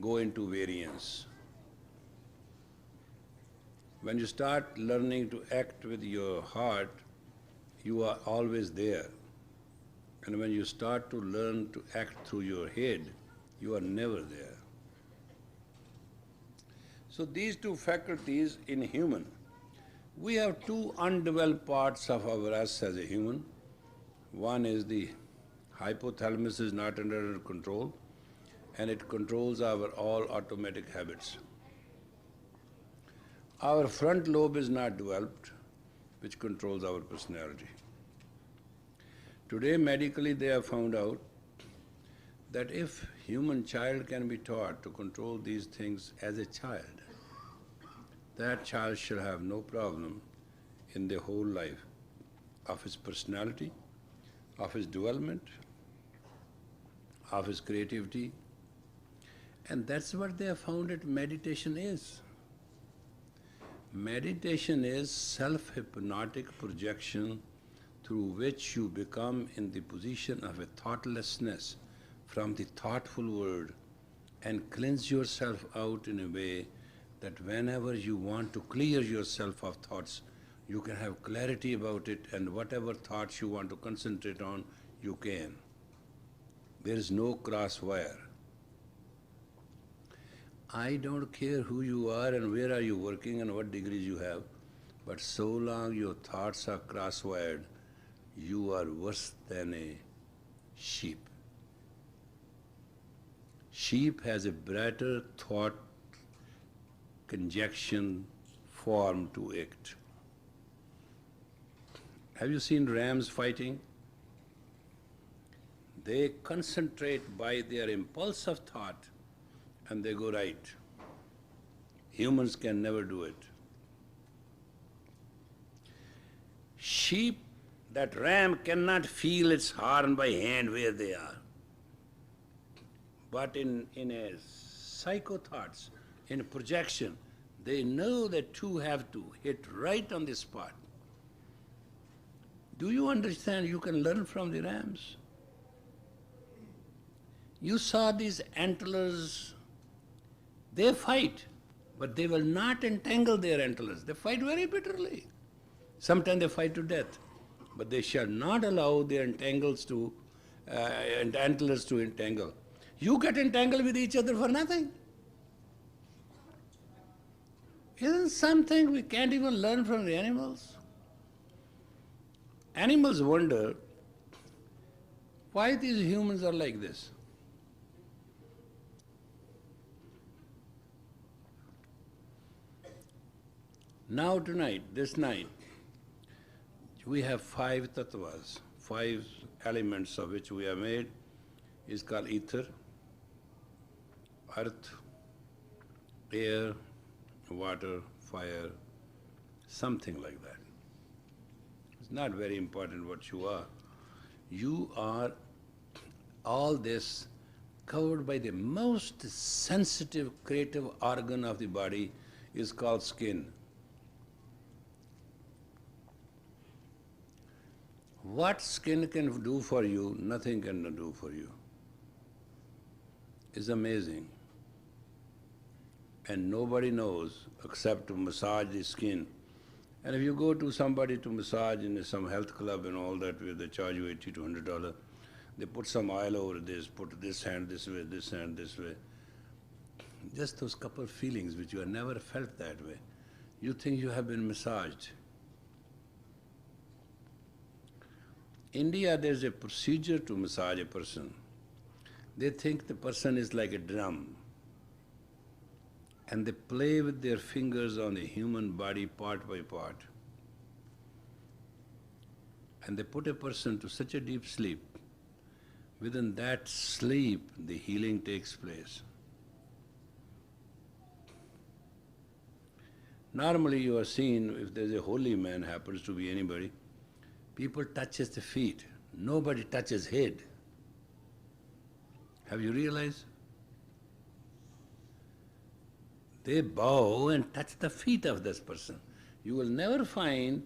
go into variance. When you start learning to act with your heart, you are always there. And when you start to learn to act through your head, you are never there. So these two faculties in human, we have two undeveloped parts of us as a human. One is the hypothalamus is not under control, and it controls our all automatic habits. Our front lobe is not developed, which controls our personality. Today, medically, they have found out that if human child can be taught to control these things as a child, that child shall have no problem in the whole life of his personality, of his development, of his creativity. And that's what they have found that meditation is. Meditation is self-hypnotic projection through which you become in the position of a thoughtlessness from the thoughtful world and cleanse yourself out in a way that whenever you want to clear yourself of thoughts, you can have clarity about it, and whatever thoughts you want to concentrate on, you can. There is no cross wire. I don't care who you are and where are you working and what degrees you have, but so long your thoughts are cross-wired, you are worse than a sheep. Sheep has a brighter thought conjunction form to it. Have you seen rams fighting? They concentrate by their impulse of thought and they go right. Humans can never do it. Sheep, that ram cannot feel its horn by hand where they are. But in a psycho thoughts, in a projection, they know that two have to hit right on the spot. Do you understand? You can learn from the rams. You saw these antlers, they fight, but they will not entangle their antlers. They fight very bitterly. Sometimes they fight to death, but they shall not allow their antlers to entangle. You get entangled with each other for nothing. Isn't something we can't even learn from the animals? Animals wonder why these humans are like this. Now tonight, this night, we have 5 tattvas, 5 elements of which we are made. Is called ether, earth, air, water, fire, something like that. It's not very important what you are. You are all this covered by the most sensitive creative organ of the body is called skin. What skin can do for you, nothing can do for you. It's amazing. And nobody knows except to massage the skin. And if you go to somebody to massage in some health club and all that, where they charge you $80 to $100, they put some oil over this, put this hand this way, this hand this way. Just those couple of feelings which you have never felt that way. You think you have been massaged. India, there's a procedure to massage a person. They think the person is like a drum, and they play with their fingers on the human body part by part. and they put a person to such a deep sleep, within that sleep the healing takes place. Normally you are seen, if there's a holy man, happens to be anybody, people touches the feet, nobody touches head. Have you realized? They bow and touch the feet of this person. You will never find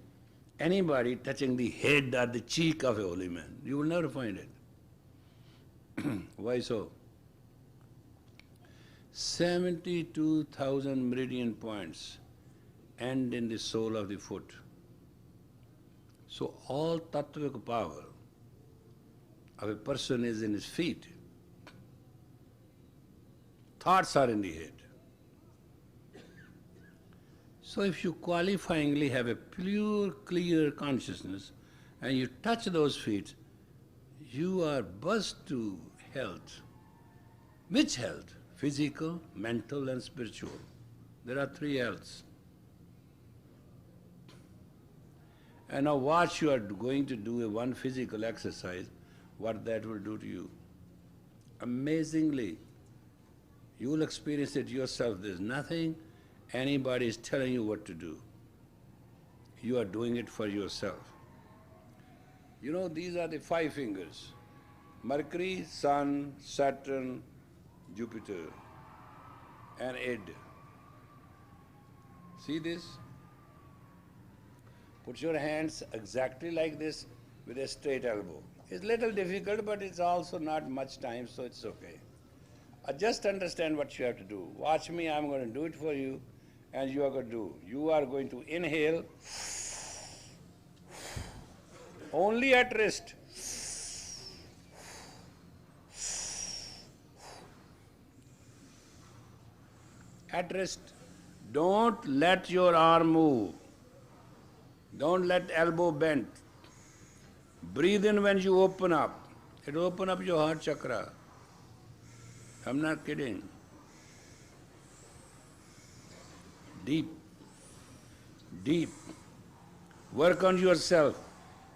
anybody touching the head or the cheek of a holy man. You will never find it. Why so? 72,000 meridian points end in the sole of the foot. So all tattvik power of a person is in his feet. Thoughts are in the head. So if you qualifyingly have a pure, clear consciousness and you touch those feet, you are buzzed to health. Which health? Physical, mental and spiritual. There are three healths. And now what you are going to do, a one physical exercise, what that will do to you. Amazingly, you will experience it yourself. There's nothing anybody is telling you what to do. You are doing it for yourself. You know, these are the 5 fingers. Mercury, Sun, Saturn, Jupiter, and Id. See this? Put your hands exactly like this with a straight elbow. It's a little difficult, but it's also not much time, so it's okay. Just understand what you have to do. Watch me, I'm going to do it for you, and you are going to do. You are going to inhale only at rest. At rest. Don't let your arm move. Don't let elbow bend. Breathe in when you open up. It will open up your heart chakra. I'm not kidding. Deep. Deep. Work on yourself.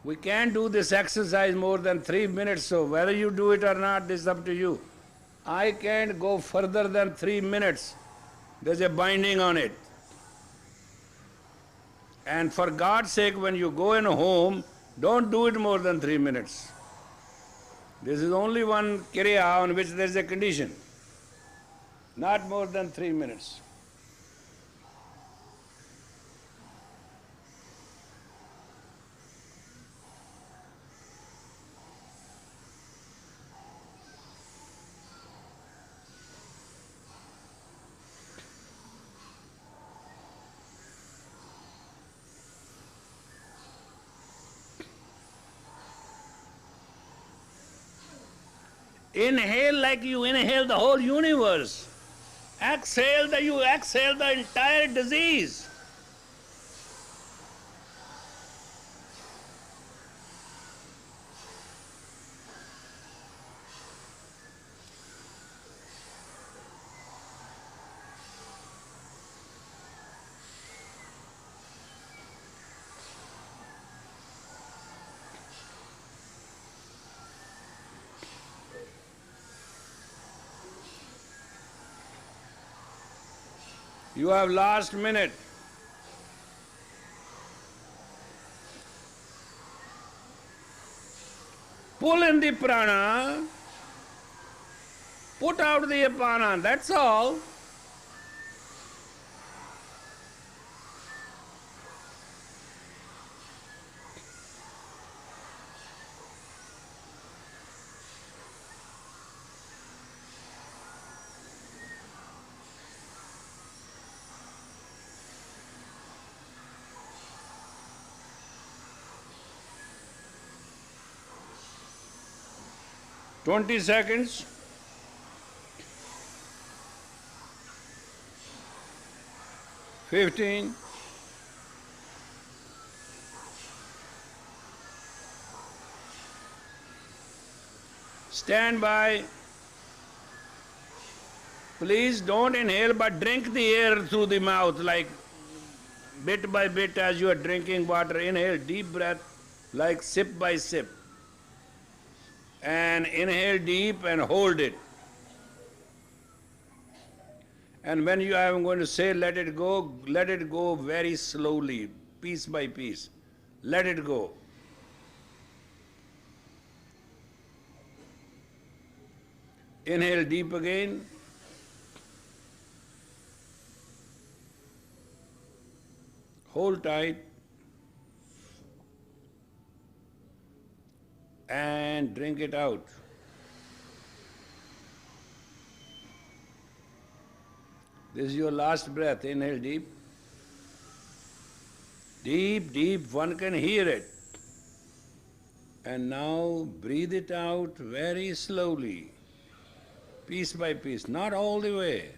We can't do this exercise more than 3 minutes, so whether you do it or not, this is up to you. I can't go further than 3 minutes. There's a binding on it. And for God's sake, when you go in a home, don't do it more than 3 minutes. This is only one Kriya on which there is a condition. Not more than 3 minutes. Inhale like you inhale the whole universe. Exhale that you exhale the entire disease. You have last minute. Pull in the prana, put out the apana, that's all. Twenty seconds. $15. Stand by. Please don't inhale, but drink the air through the mouth, like bit by bit as you are drinking water. Inhale, deep breath. like sip by sip. And inhale deep and hold it. And when I am going to say let it go very slowly, piece by piece. Let it go. Inhale deep again. Hold tight. And drink it out. This is your last breath. Inhale deep. Deep, deep, one can hear it. And now breathe it out very slowly, piece by piece, not all the way.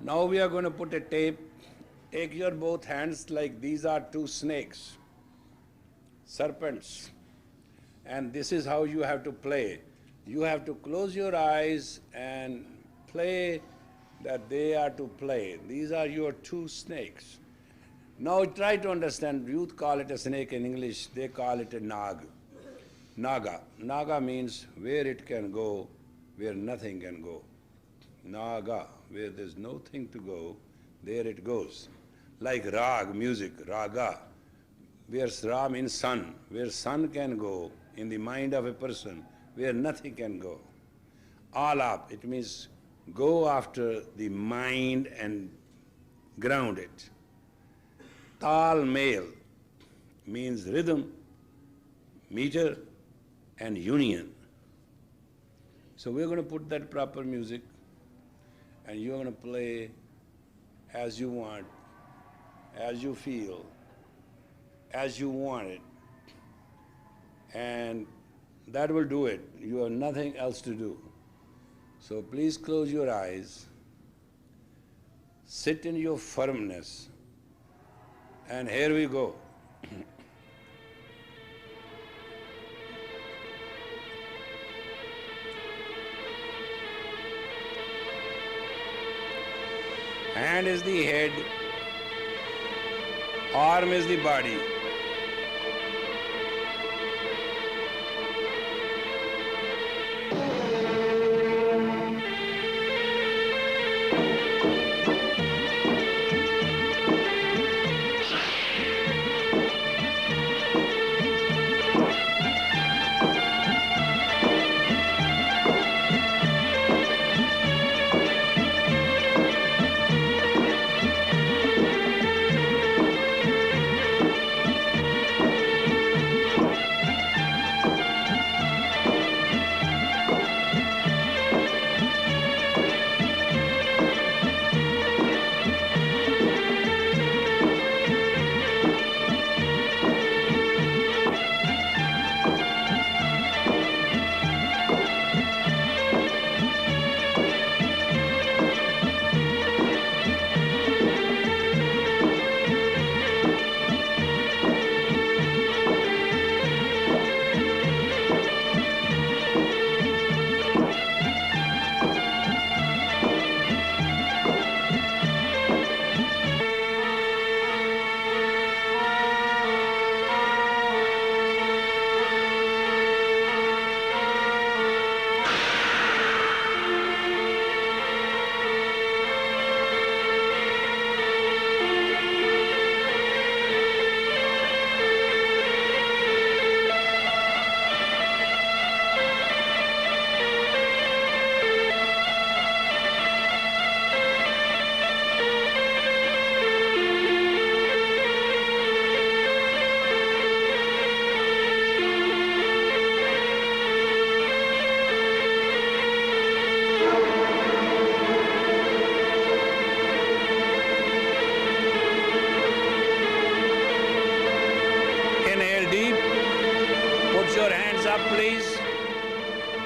Now we are going to put a tape. Take your both hands like these are two snakes, serpents. And this is how you have to play. You have to close your eyes and play that they are to play. These are your two snakes. Now try to understand. Youth call it a snake in English. They call it a nag. Naga. Naga means where it can go, where nothing can go. Naga, where there's nothing to go, there it goes. Like rag, music, raga. Where's ra means sun, where sun can go in the mind of a person, where nothing can go. Alap, it means go after the mind and ground it. Tal male means rhythm, meter, and union. So we're going to put that proper music, and you're going to play as you want, as you feel, as you want it. And that will do it. You have nothing else to do. So please close your eyes, sit in your firmness, and here we go. Hand is the head, arm is the body.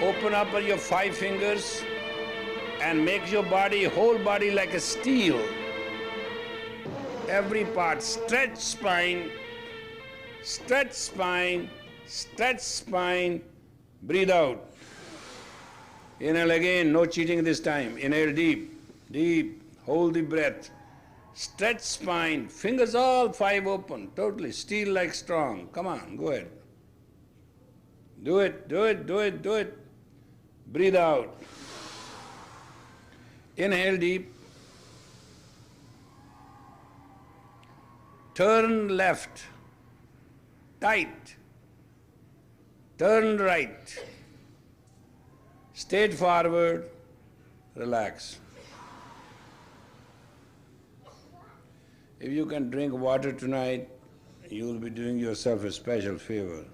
Open up your 5 fingers and make your body, whole body like a steel. Every part, stretch spine, stretch spine, stretch spine, breathe out. Inhale again, no cheating this time. Inhale deep, deep, hold the breath. Stretch spine, fingers all five open, totally steel like strong. Come on, go ahead. Do it, do it, do it, do it. Breathe out. Inhale deep. Turn left, tight. Turn right. Straight forward, relax. If you can drink water tonight, you will be doing yourself a special favor.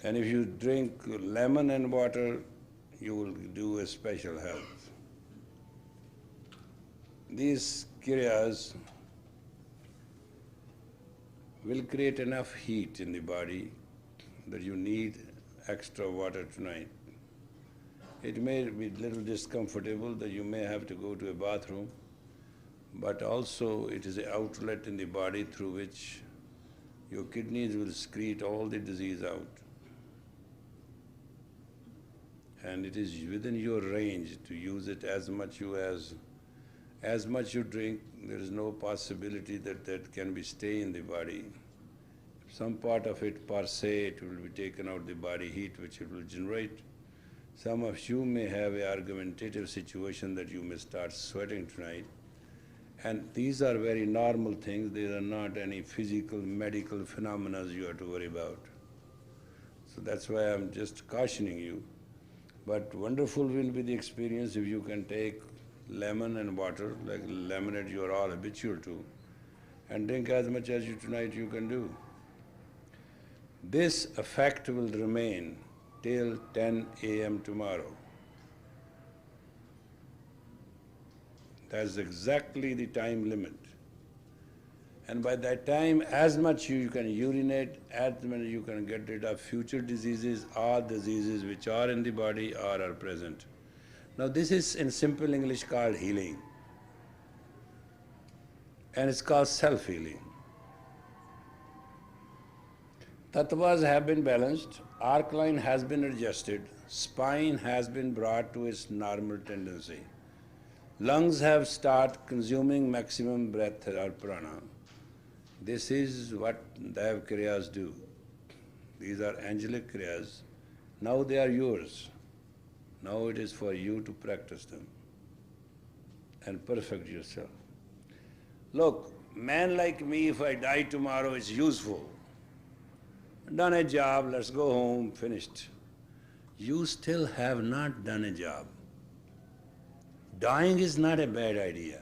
And if you drink lemon and water, you will do a special health. These Kriyas will create enough heat in the body that you need extra water tonight. It may be a little discomfortable that you may have to go to a bathroom, but also it is an outlet in the body through which your kidneys will excrete all the disease out. And it is within your range to use it as much you drink. There is no possibility that that can be stay in the body. Some part of it per se, it will be taken out the body heat which it will generate. Some of you may have an argumentative situation that you may start sweating tonight. And these are very normal things. These are not any physical, medical phenomena you have to worry about. So that's why I'm just cautioning you. But wonderful will be the experience if you can take lemon and water, like lemonade you are all habitual to, and drink as much as you tonight you can do. This effect will remain till 10 a.m. tomorrow. That's exactly the time limit. And by that time, as much you can urinate, as much you can get rid of future diseases, all diseases which are in the body or are present. Now this is in simple English called healing. And it's called self-healing. Tattvas have been balanced, arc line has been adjusted, spine has been brought to its normal tendency. Lungs have started consuming maximum breath or prana. This is what Daiv Kriyas do. These are angelic Kriyas. Now they are yours. Now it is for you to practice them and perfect yourself. Look, man like me, if I die tomorrow, it's useful. Done a job, let's go home, finished. You still have not done a job. Dying is not a bad idea.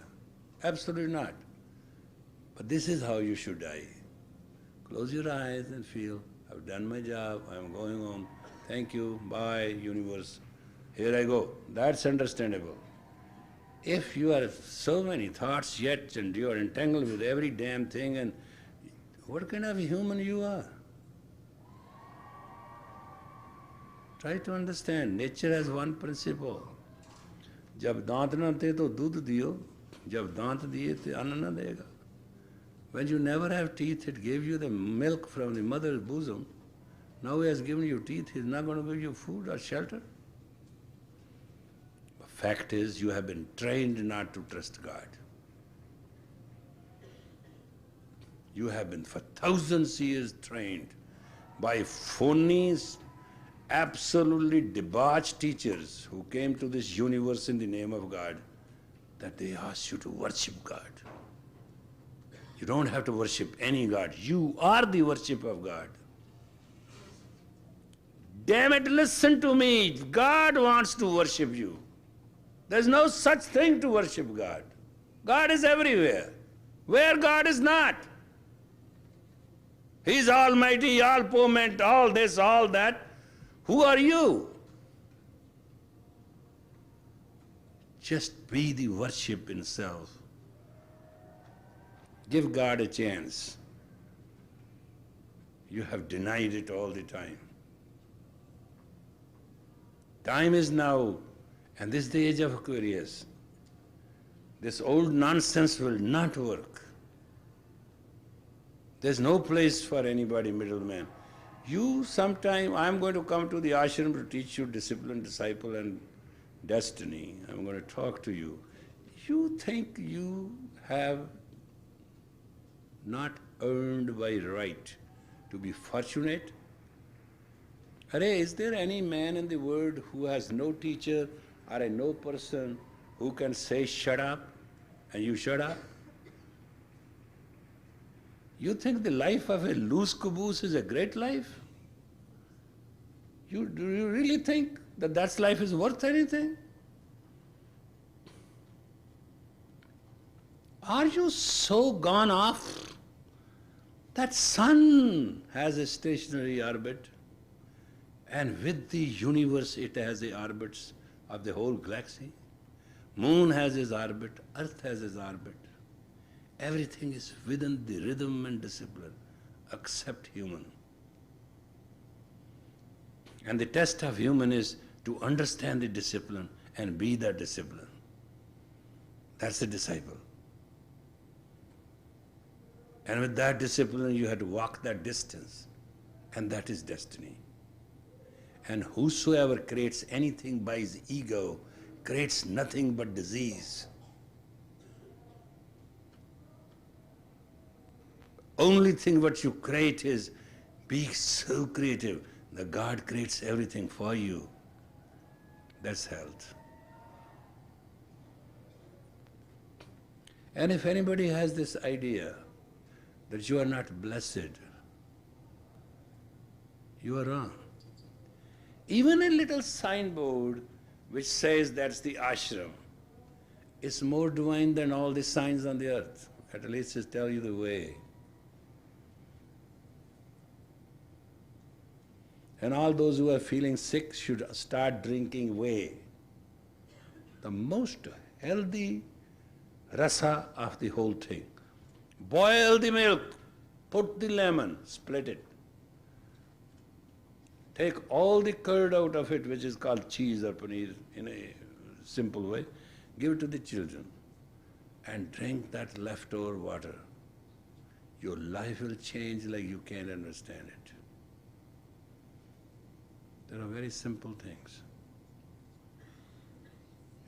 Absolutely not. But this is how you should die. Close your eyes and feel, I've done my job, I'm going home. Thank you, bye, universe. Here I go. That's understandable. If you have so many thoughts yet and you are entangled with every damn thing, and what kind of human you are? Try to understand. Nature has one principle. जब दांत न थे तो दूध दियो, जब दांत दिए तो अन्न न देगा. When you never have teeth, it gave you the milk from the mother's bosom. Now he has given you teeth, he is not going to give you food or shelter. The fact is, you have been trained not to trust God. You have been for thousands of years trained by phony, absolutely debauched teachers who came to this universe in the name of God, that they asked you to worship God. You don't have to worship any God. You are the worship of God. Damn it, listen to me. God wants to worship you. There's no such thing to worship God. God is everywhere. Where God is not. He's almighty, all potent, all this, all that. Who are you? Just be the worship in self. Give God a chance. You have denied it all the time. Time is now, and this is the age of Aquarius. This old nonsense will not work. There's no place for anybody middleman. You sometime, I'm going to come to the ashram to teach you discipline, disciple, and destiny, I'm going to talk to you. You think you have not earned by right to be fortunate? Arey, is there any man in the world who has no teacher or a no person who can say shut up and you shut up? You think the life of a loose caboose is a great life? Do you really think that life is worth anything? Are you so gone off that sun has a stationary orbit, and with the universe it has the orbits of the whole galaxy? Moon has its orbit, Earth has its orbit. Everything is within the rhythm and discipline, except human. And the test of human is to understand the discipline and be that discipline. That's the disciple. And with that discipline, you have to walk that distance, and that is destiny. And whosoever creates anything by his ego creates nothing but disease. Only thing what you create is be so creative. The God creates everything for you. That's health. And if anybody has this idea that you are not blessed, you are wrong. Even a little signboard which says that's the ashram is more divine than all the signs on the earth. At least it tells you the way. And all those who are feeling sick should start drinking whey, the most healthy rasa of the whole thing. Boil the milk, put the lemon, split it. Take all the curd out of it, which is called cheese or paneer in a simple way, give it to the children and drink that leftover water. Your life will change like you can't understand it. There are very simple things.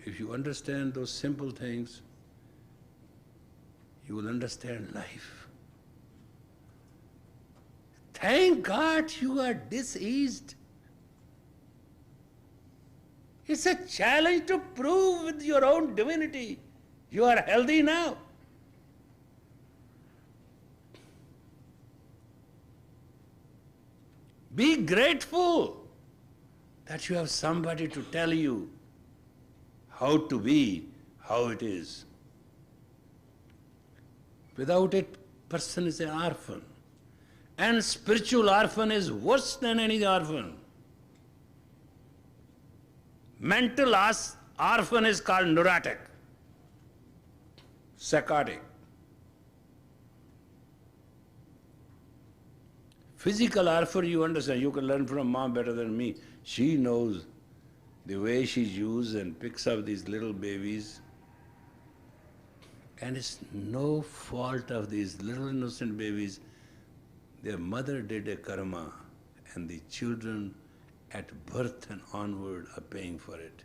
If you understand those simple things, you will understand life. Thank God you are diseased. It's a challenge to prove with your own divinity you are healthy now. Be grateful that you have somebody to tell you how to be, how it is. Without it, person is an orphan. And spiritual orphan is worse than any orphan. Mental orphan is called neurotic, psychotic. Physical orphan, you understand, you can learn from mom better than me. She knows the way she uses and picks up these little babies. And it's no fault of these little innocent babies. Their mother did a karma, and the children at birth and onward are paying for it.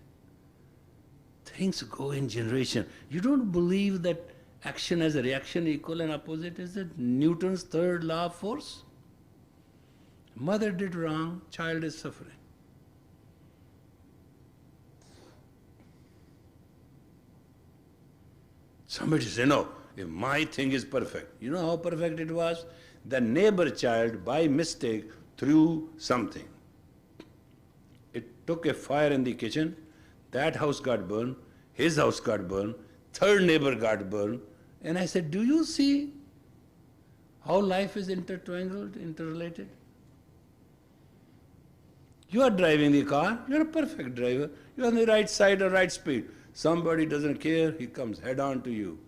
Things go in generation. You don't believe that action has a reaction equal and opposite? Is it Newton's third law of force? Mother did wrong, child is suffering. Somebody say, no, if my thing is perfect. You know how perfect it was? The neighbor child, by mistake, threw something. It took a fire in the kitchen, that house got burned, his house got burned, third neighbor got burned. And I said, do you see how life is intertwined, interrelated? You are driving the car, you are a perfect driver, you are on the right side or right speed. Somebody doesn't care, he comes head on to you.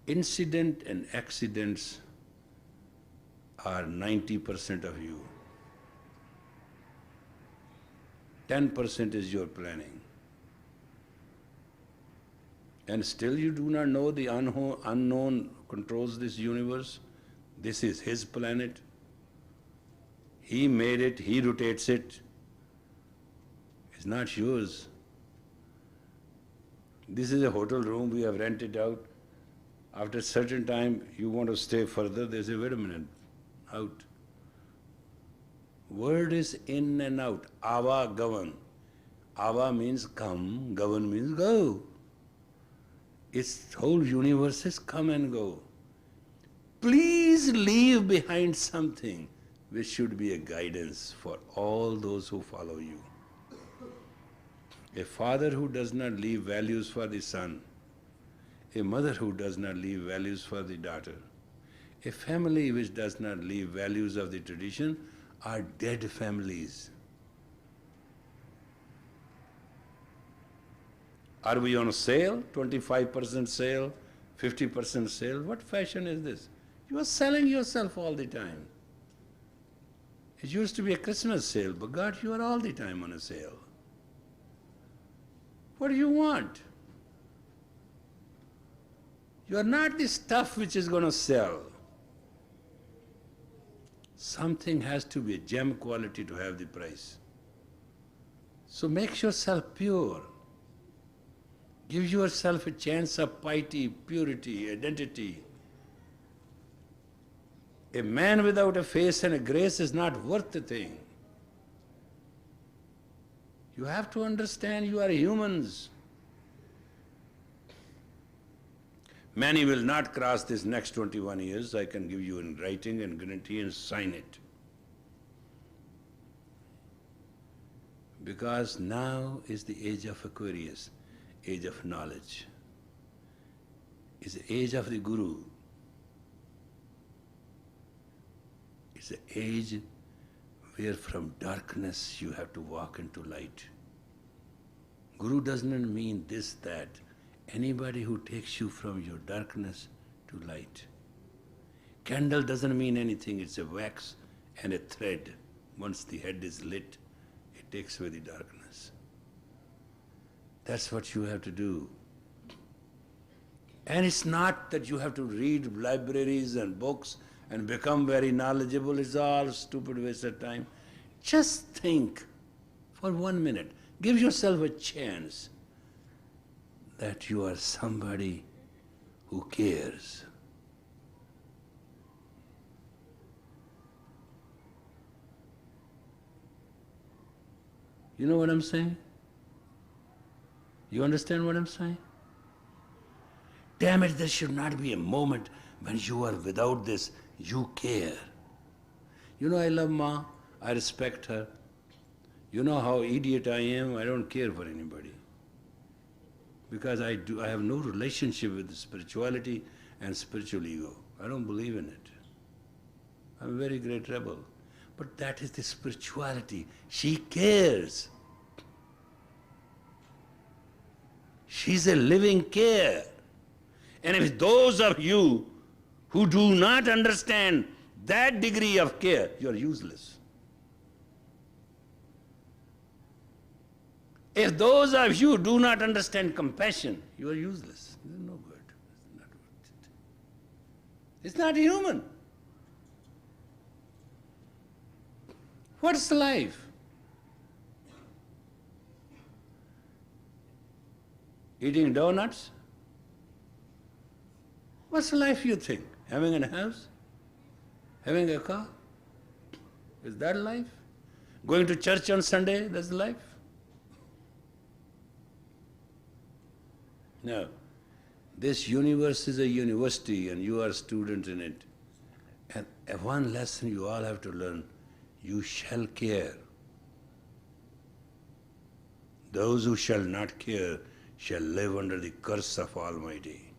Incident and accidents are 90% of you. 10% is your planning. And still you do not know the unknown controls this universe. This is his planet. He made it, he rotates it. not yours. This is a hotel room, we have rented out. After a certain time, you want to stay further, they say, wait a minute, out. Word is in and out. Ava gavan. Ava means come, gavan means go. Its whole universe is come and go. Please leave behind something which should be a guidance for all those who follow you. A father who does not leave values for the son, a mother who does not leave values for the daughter, a family which does not leave values of the tradition are dead families. Are we on a sale? 25% sale, 50% sale? What fashion is this? You are selling yourself all the time. It used to be a Christmas sale, but God, you are all the time on a sale. What do you want? You are not the stuff which is going to sell. Something has to be a gem quality to have the price. So make yourself pure. Give yourself a chance of piety, purity, identity. A man without a face and a grace is not worth a thing. You have to understand you are humans. Many will not cross this next 21 years. I can give you in writing and guarantee and sign it. Because now is the age of Aquarius, age of knowledge. It's the age of the Guru. It's the age where from darkness you have to walk into light. Guru does not mean this, that. Anybody who takes you from your darkness to light. Candle doesn't mean anything, it's a wax and a thread. Once the head is lit, it takes away the darkness. That's what you have to do. And it's not that you have to read libraries and books and become very knowledgeable. It's all stupid waste of time. Just think for 1 minute. Give yourself a chance that you are somebody who cares. You know what I'm saying? You understand what I'm saying? Damn it, there should not be a moment when you are without this, you care. You know, I love Ma, I respect her. You know how idiot I am, I don't care for anybody. Because I have no relationship with spirituality and spiritual ego. I don't believe in it. I'm a very great rebel. But that is the spirituality. She cares. She's a living care. And if those of you who do not understand that degree of care, you're useless. If those of you do not understand compassion, you are useless. It's no good. It's not worth it. It's not human. What's life? Eating donuts? What's life, you think? Having a house? Having a car? Is that life? Going to church on Sunday, that's life? No. This universe is a university and you are a student in it. And one lesson you all have to learn, you shall care. Those who shall not care shall live under the curse of Almighty.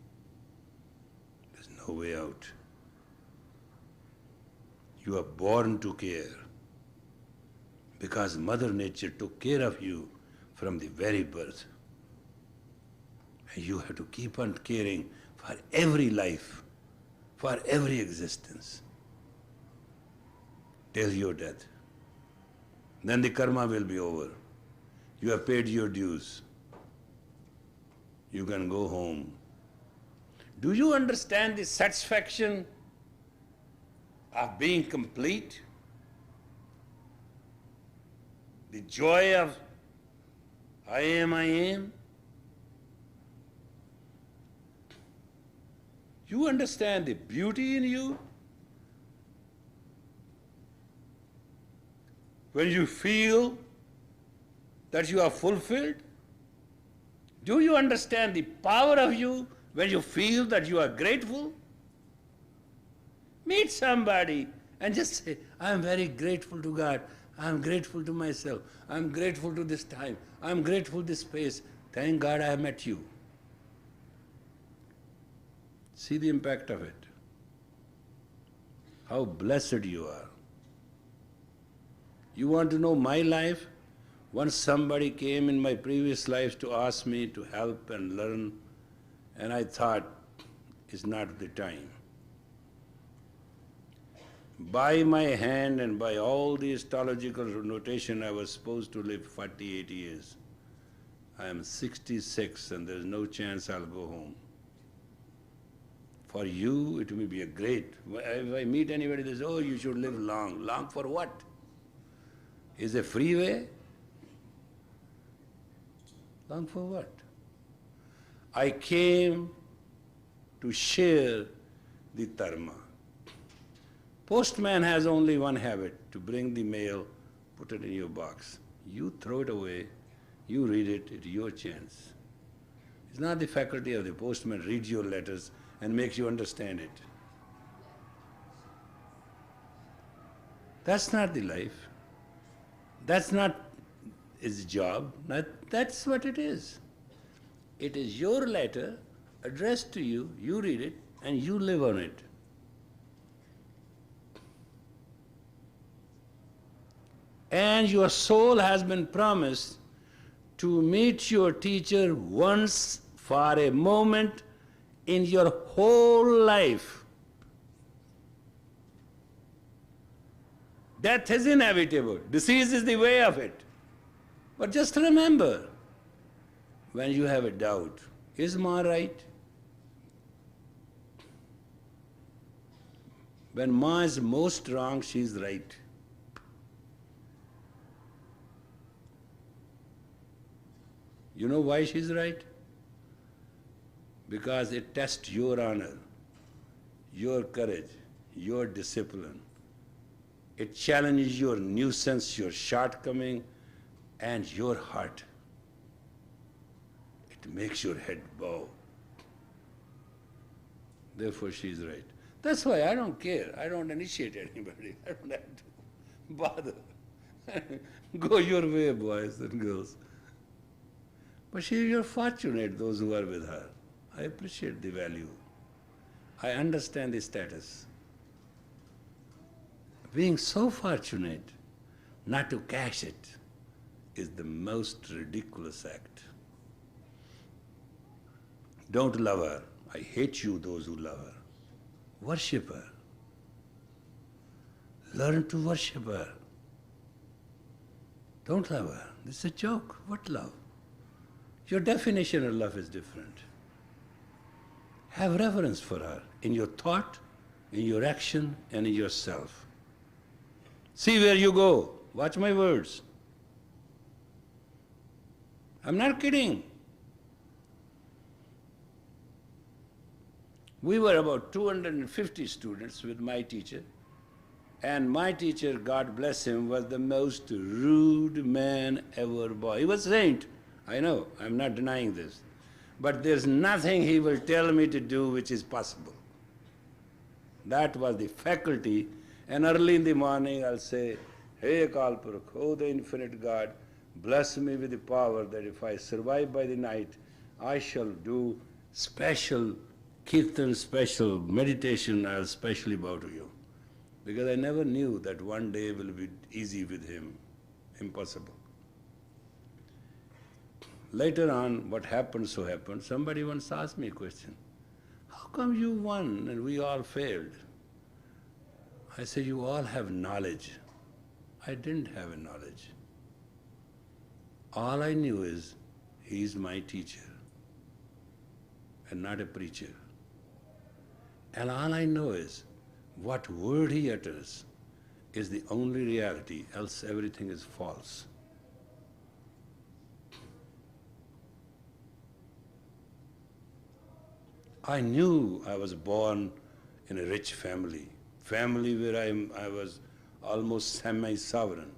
There's no way out. You are born to care because Mother Nature took care of you from the very birth. And you have to keep on caring for every life, for every existence, till your death. Then the karma will be over. You have paid your dues. You can go home. Do you understand the satisfaction of being complete? The joy of I am, I am. You understand the beauty in you? When you feel that you are fulfilled? Do you understand the power of you when you feel that you are grateful? Meet somebody and just say, I am very grateful to God. I am grateful to myself. I am grateful to this time. I am grateful to this space. Thank God I have met you. See the impact of it. How blessed you are. You want to know my life? Once somebody came in my previous life to ask me to help and learn, and I thought, it's not the time. By my hand and by all the astrological notation, I was supposed to live 48 years. I am 66 and there's no chance I'll go home. For you, it may be a great. If I meet anybody, they say, oh, you should live long. Long for what? Is a freeway? Long for what? I came to share the dharma. Postman has only one habit, to bring the mail, put it in your box. You throw it away, you read it, it's your chance. It's not the faculty of the postman reads your letters and makes you understand it. That's not the life. That's not his job. That's what it is. It is your letter addressed to you, you read it, and you live on it. And your soul has been promised to meet your teacher once for a moment in your whole life. Death is inevitable. Disease is the way of it. But just remember, when you have a doubt, is Ma right? When Ma is most wrong, she is right. You know why she is right? Because it tests your honor, your courage, your discipline. It challenges your nuisance, your shortcoming, and your heart. It makes your head bow. Therefore, she is right. That's why I don't care. I don't initiate anybody. I don't have to bother. Go your way, boys and girls. But you're fortunate, those who are with her. I appreciate the value. I understand the status. Being so fortunate not to cash it is the most ridiculous act. Don't love her. I hate you, those who love her. Worship her. Learn to worship her. Don't love her. This is a joke. What love? Your definition of love is different. Have reverence for her in your thought, in your action, and in yourself. See where you go. Watch my words. I'm not kidding. We were about 250 students with my teacher, and my teacher, God bless him, was the most rude man ever born. He was a saint. I know, I'm not denying this. But there's nothing he will tell me to do which is possible. That was the faculty, and early in the morning I'll say, Hey Akal Purukh, oh the infinite God, bless me with the power that if I survive by the night, I shall do special kirtan, special meditation, I'll specially bow to you. Because I never knew that one day will be easy with him. Impossible. Later on, what happened so happened. Somebody once asked me a question. How come you won and we all failed? I said, you all have knowledge. I didn't have a knowledge. All I knew is, he is my teacher and not a preacher. And all I know is, what word he utters is the only reality, else everything is false. I knew I was born in a rich family where I was almost semi-sovereign.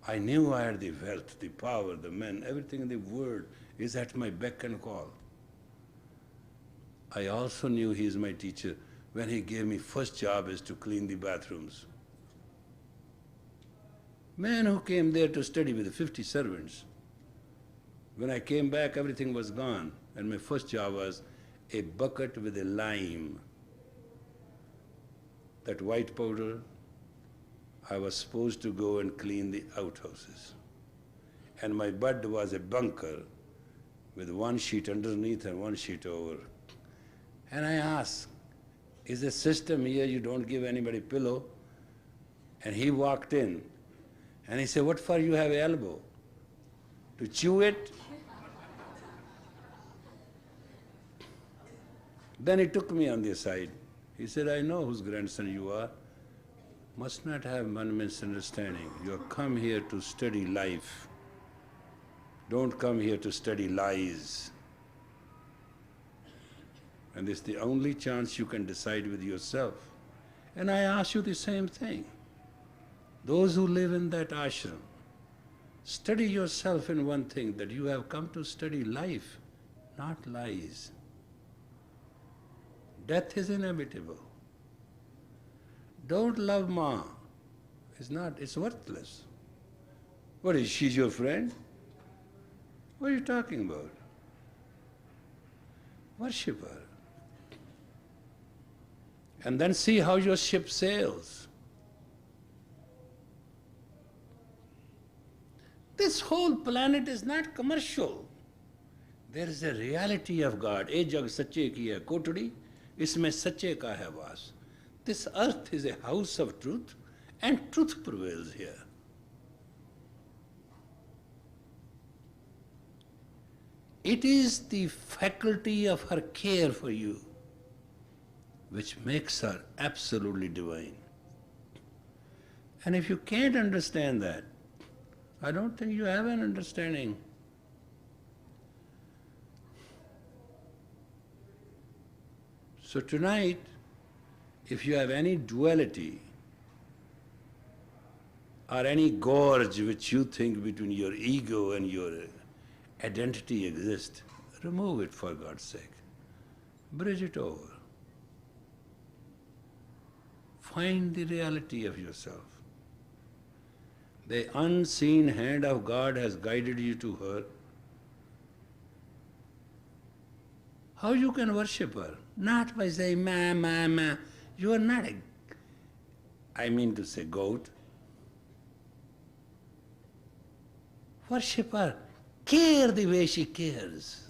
I knew I had the wealth, the power, the men, everything in the world is at my beck and call. I also knew he is my teacher when he gave me first job is to clean the bathrooms. Man who came there to study with 50 servants. When I came back, everything was gone, and my first job was a bucket with a lime. That white powder, I was supposed to go and clean the outhouses. And my bed was a bunker with one sheet underneath and one sheet over. And I asked, is the system here you don't give anybody pillow? And he walked in and he said, what for you have elbow? To chew it? Then he took me on the side. He said, I know whose grandson you are. Must not have one misunderstanding. You have come here to study life. Don't come here to study lies. And this is the only chance you can decide with yourself. And I ask you the same thing. Those who live in that ashram, study yourself in one thing, that you have come to study life, not lies. Death is inevitable. Don't love Ma. It's worthless. What is she your friend? What are you talking about? Worship her. And then see how your ship sails. This whole planet is not commercial. There is a reality of God. "E jag sache ki hai kotadi, isme sache ka hai vas." This earth is a house of truth, and truth prevails here. It is the faculty of her care for you which makes her absolutely divine. And if you can't understand that, I don't think you have an understanding. So tonight, if you have any duality or any gorge which you think between your ego and your identity exists, remove it for God's sake. Bridge it over. Find the reality of yourself. The unseen hand of God has guided you to her. How you can worship her? Not by saying, ma, ma, ma. You are not a goat. Worship her. Care the way she cares.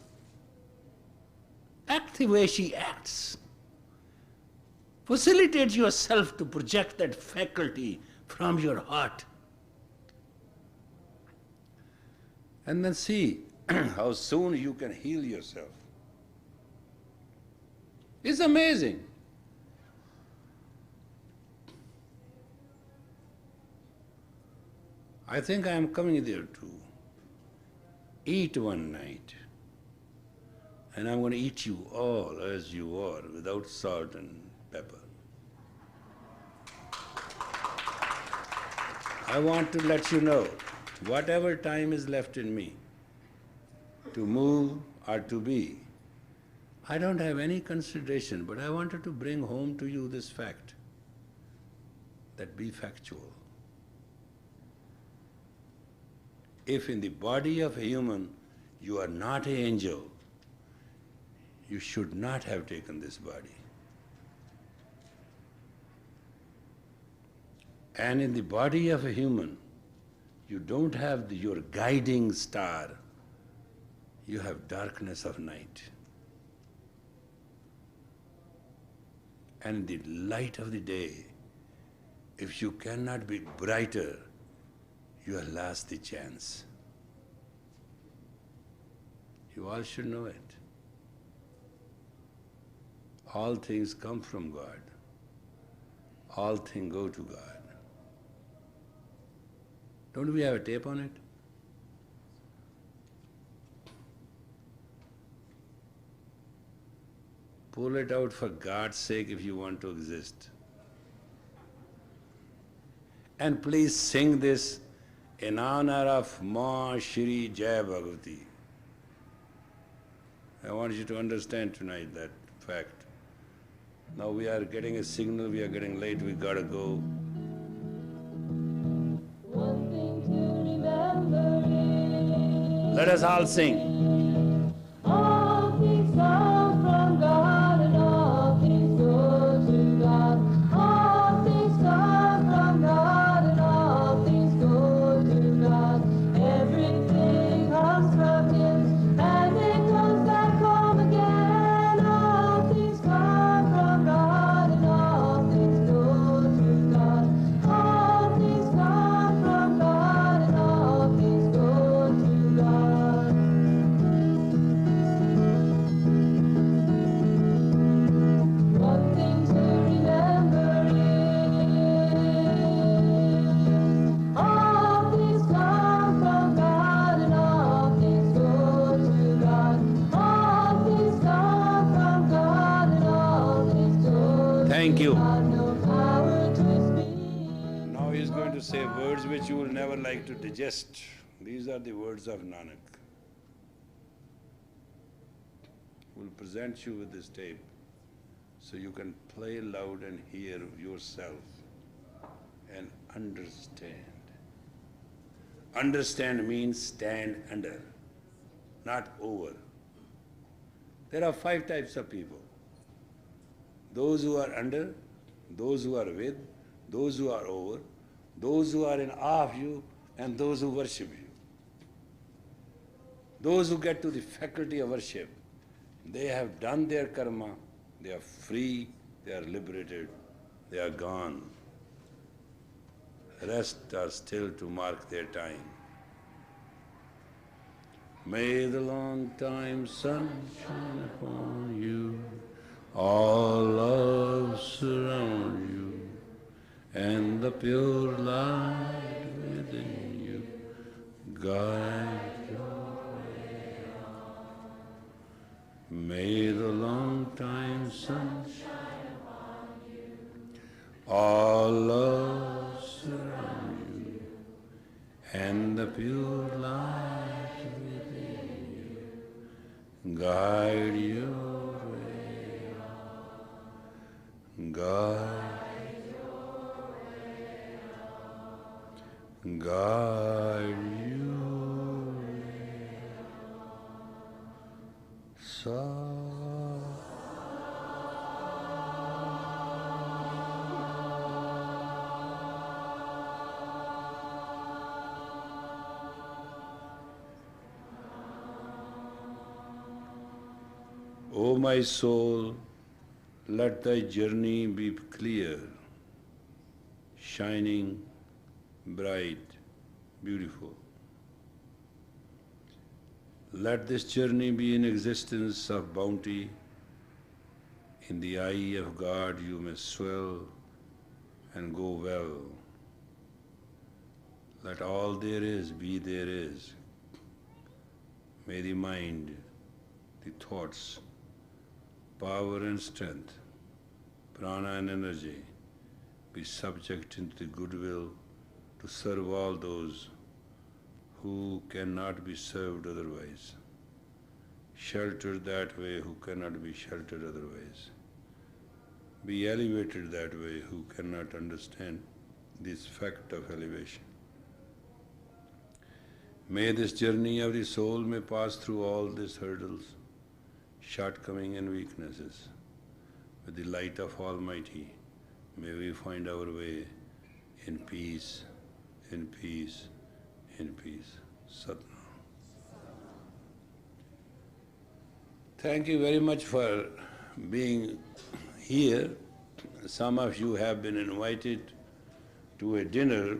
Act the way she acts. Facilitate yourself to project that faculty from your heart. And then see how soon you can heal yourself. It's amazing. I think I am coming there to eat one night. And I'm going to eat you all as you are, without salt and pepper. I want to let you know, whatever time is left in me to move or to be, I don't have any consideration, but I wanted to bring home to you this fact, that be factual. If in the body of a human you are not an angel, you should not have taken this body. And in the body of a human, you don't have your guiding star, you have darkness of night. And in the light of the day, if you cannot be brighter, you have lost the chance. You all should know it. All things come from God. All things go to God. Don't we have a tape on it? Pull it out for God's sake if you want to exist. And please sing this in honor of Seema-Siri Jai Bhagavati. I want you to understand tonight that fact. Now we are getting a signal, we are getting late, we gotta go. One thing to remember is Let us all sing. all things come from God and all things go to God. All things come from God and all things go to God. Everything comes from Him and it comes back home again. All things come from God and all things go to God. All things come from God and all things go to God. One thing to remember is all things come from God and all things go to God. All things come from God and all things go to Thank you. God. No power to speak. Now he is going to say words which you will never like to digest. These are the words of Nanak. We'll present you with this tape so you can play loud and hear yourself and understand. Understand means stand under, not over. There are 5 types of people. Those who are under, those who are with, those who are over, those who are in awe of you, and those who worship you. Those who get to the faculty of worship, they have done their karma, they are free, they are liberated, they are gone. Rest are still to mark their time. May the long time sun shine upon you, all love surround you, and the pure light within you guide your way on. May the long time sun shine upon you, all love surround you, and the pure light within you guide your way on. Guide your way on. Guide your way on. O my soul, let thy journey be clear, shining, bright, beautiful. Let this journey be in existence of bounty. In the eye of God you may swell and go well. Let all there is be there is. May the mind, the thoughts, power and strength, prana and energy be subject into the goodwill to serve all those who cannot be served otherwise, sheltered that way who cannot be sheltered otherwise, be elevated that way who cannot understand this fact of elevation. May this journey of the soul may pass through all these hurdles, shortcomings and weaknesses. With the light of Almighty, may we find our way in peace, in peace, in peace. Satnam. Thank you very much for being here. Some of you have been invited to a dinner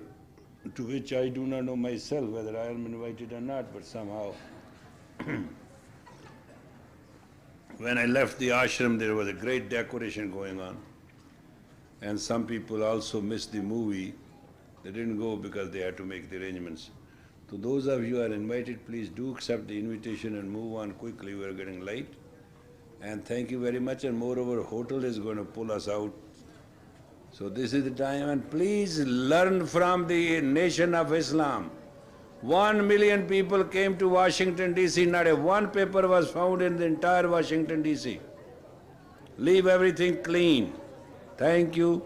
to which I do not know myself whether I am invited or not, but somehow when I left the ashram there was a great decoration going on, and some people also missed the movie. They didn't go because they had to make the arrangements. So those of you who are invited, please do accept the invitation and move on quickly, we are getting late. And thank you very much, and moreover, hotel is going to pull us out. So this is the time, and please learn from the nation of Islam. 1 million people came to Washington DC, not a one paper was found in the entire Washington DC. Leave everything clean. Thank you.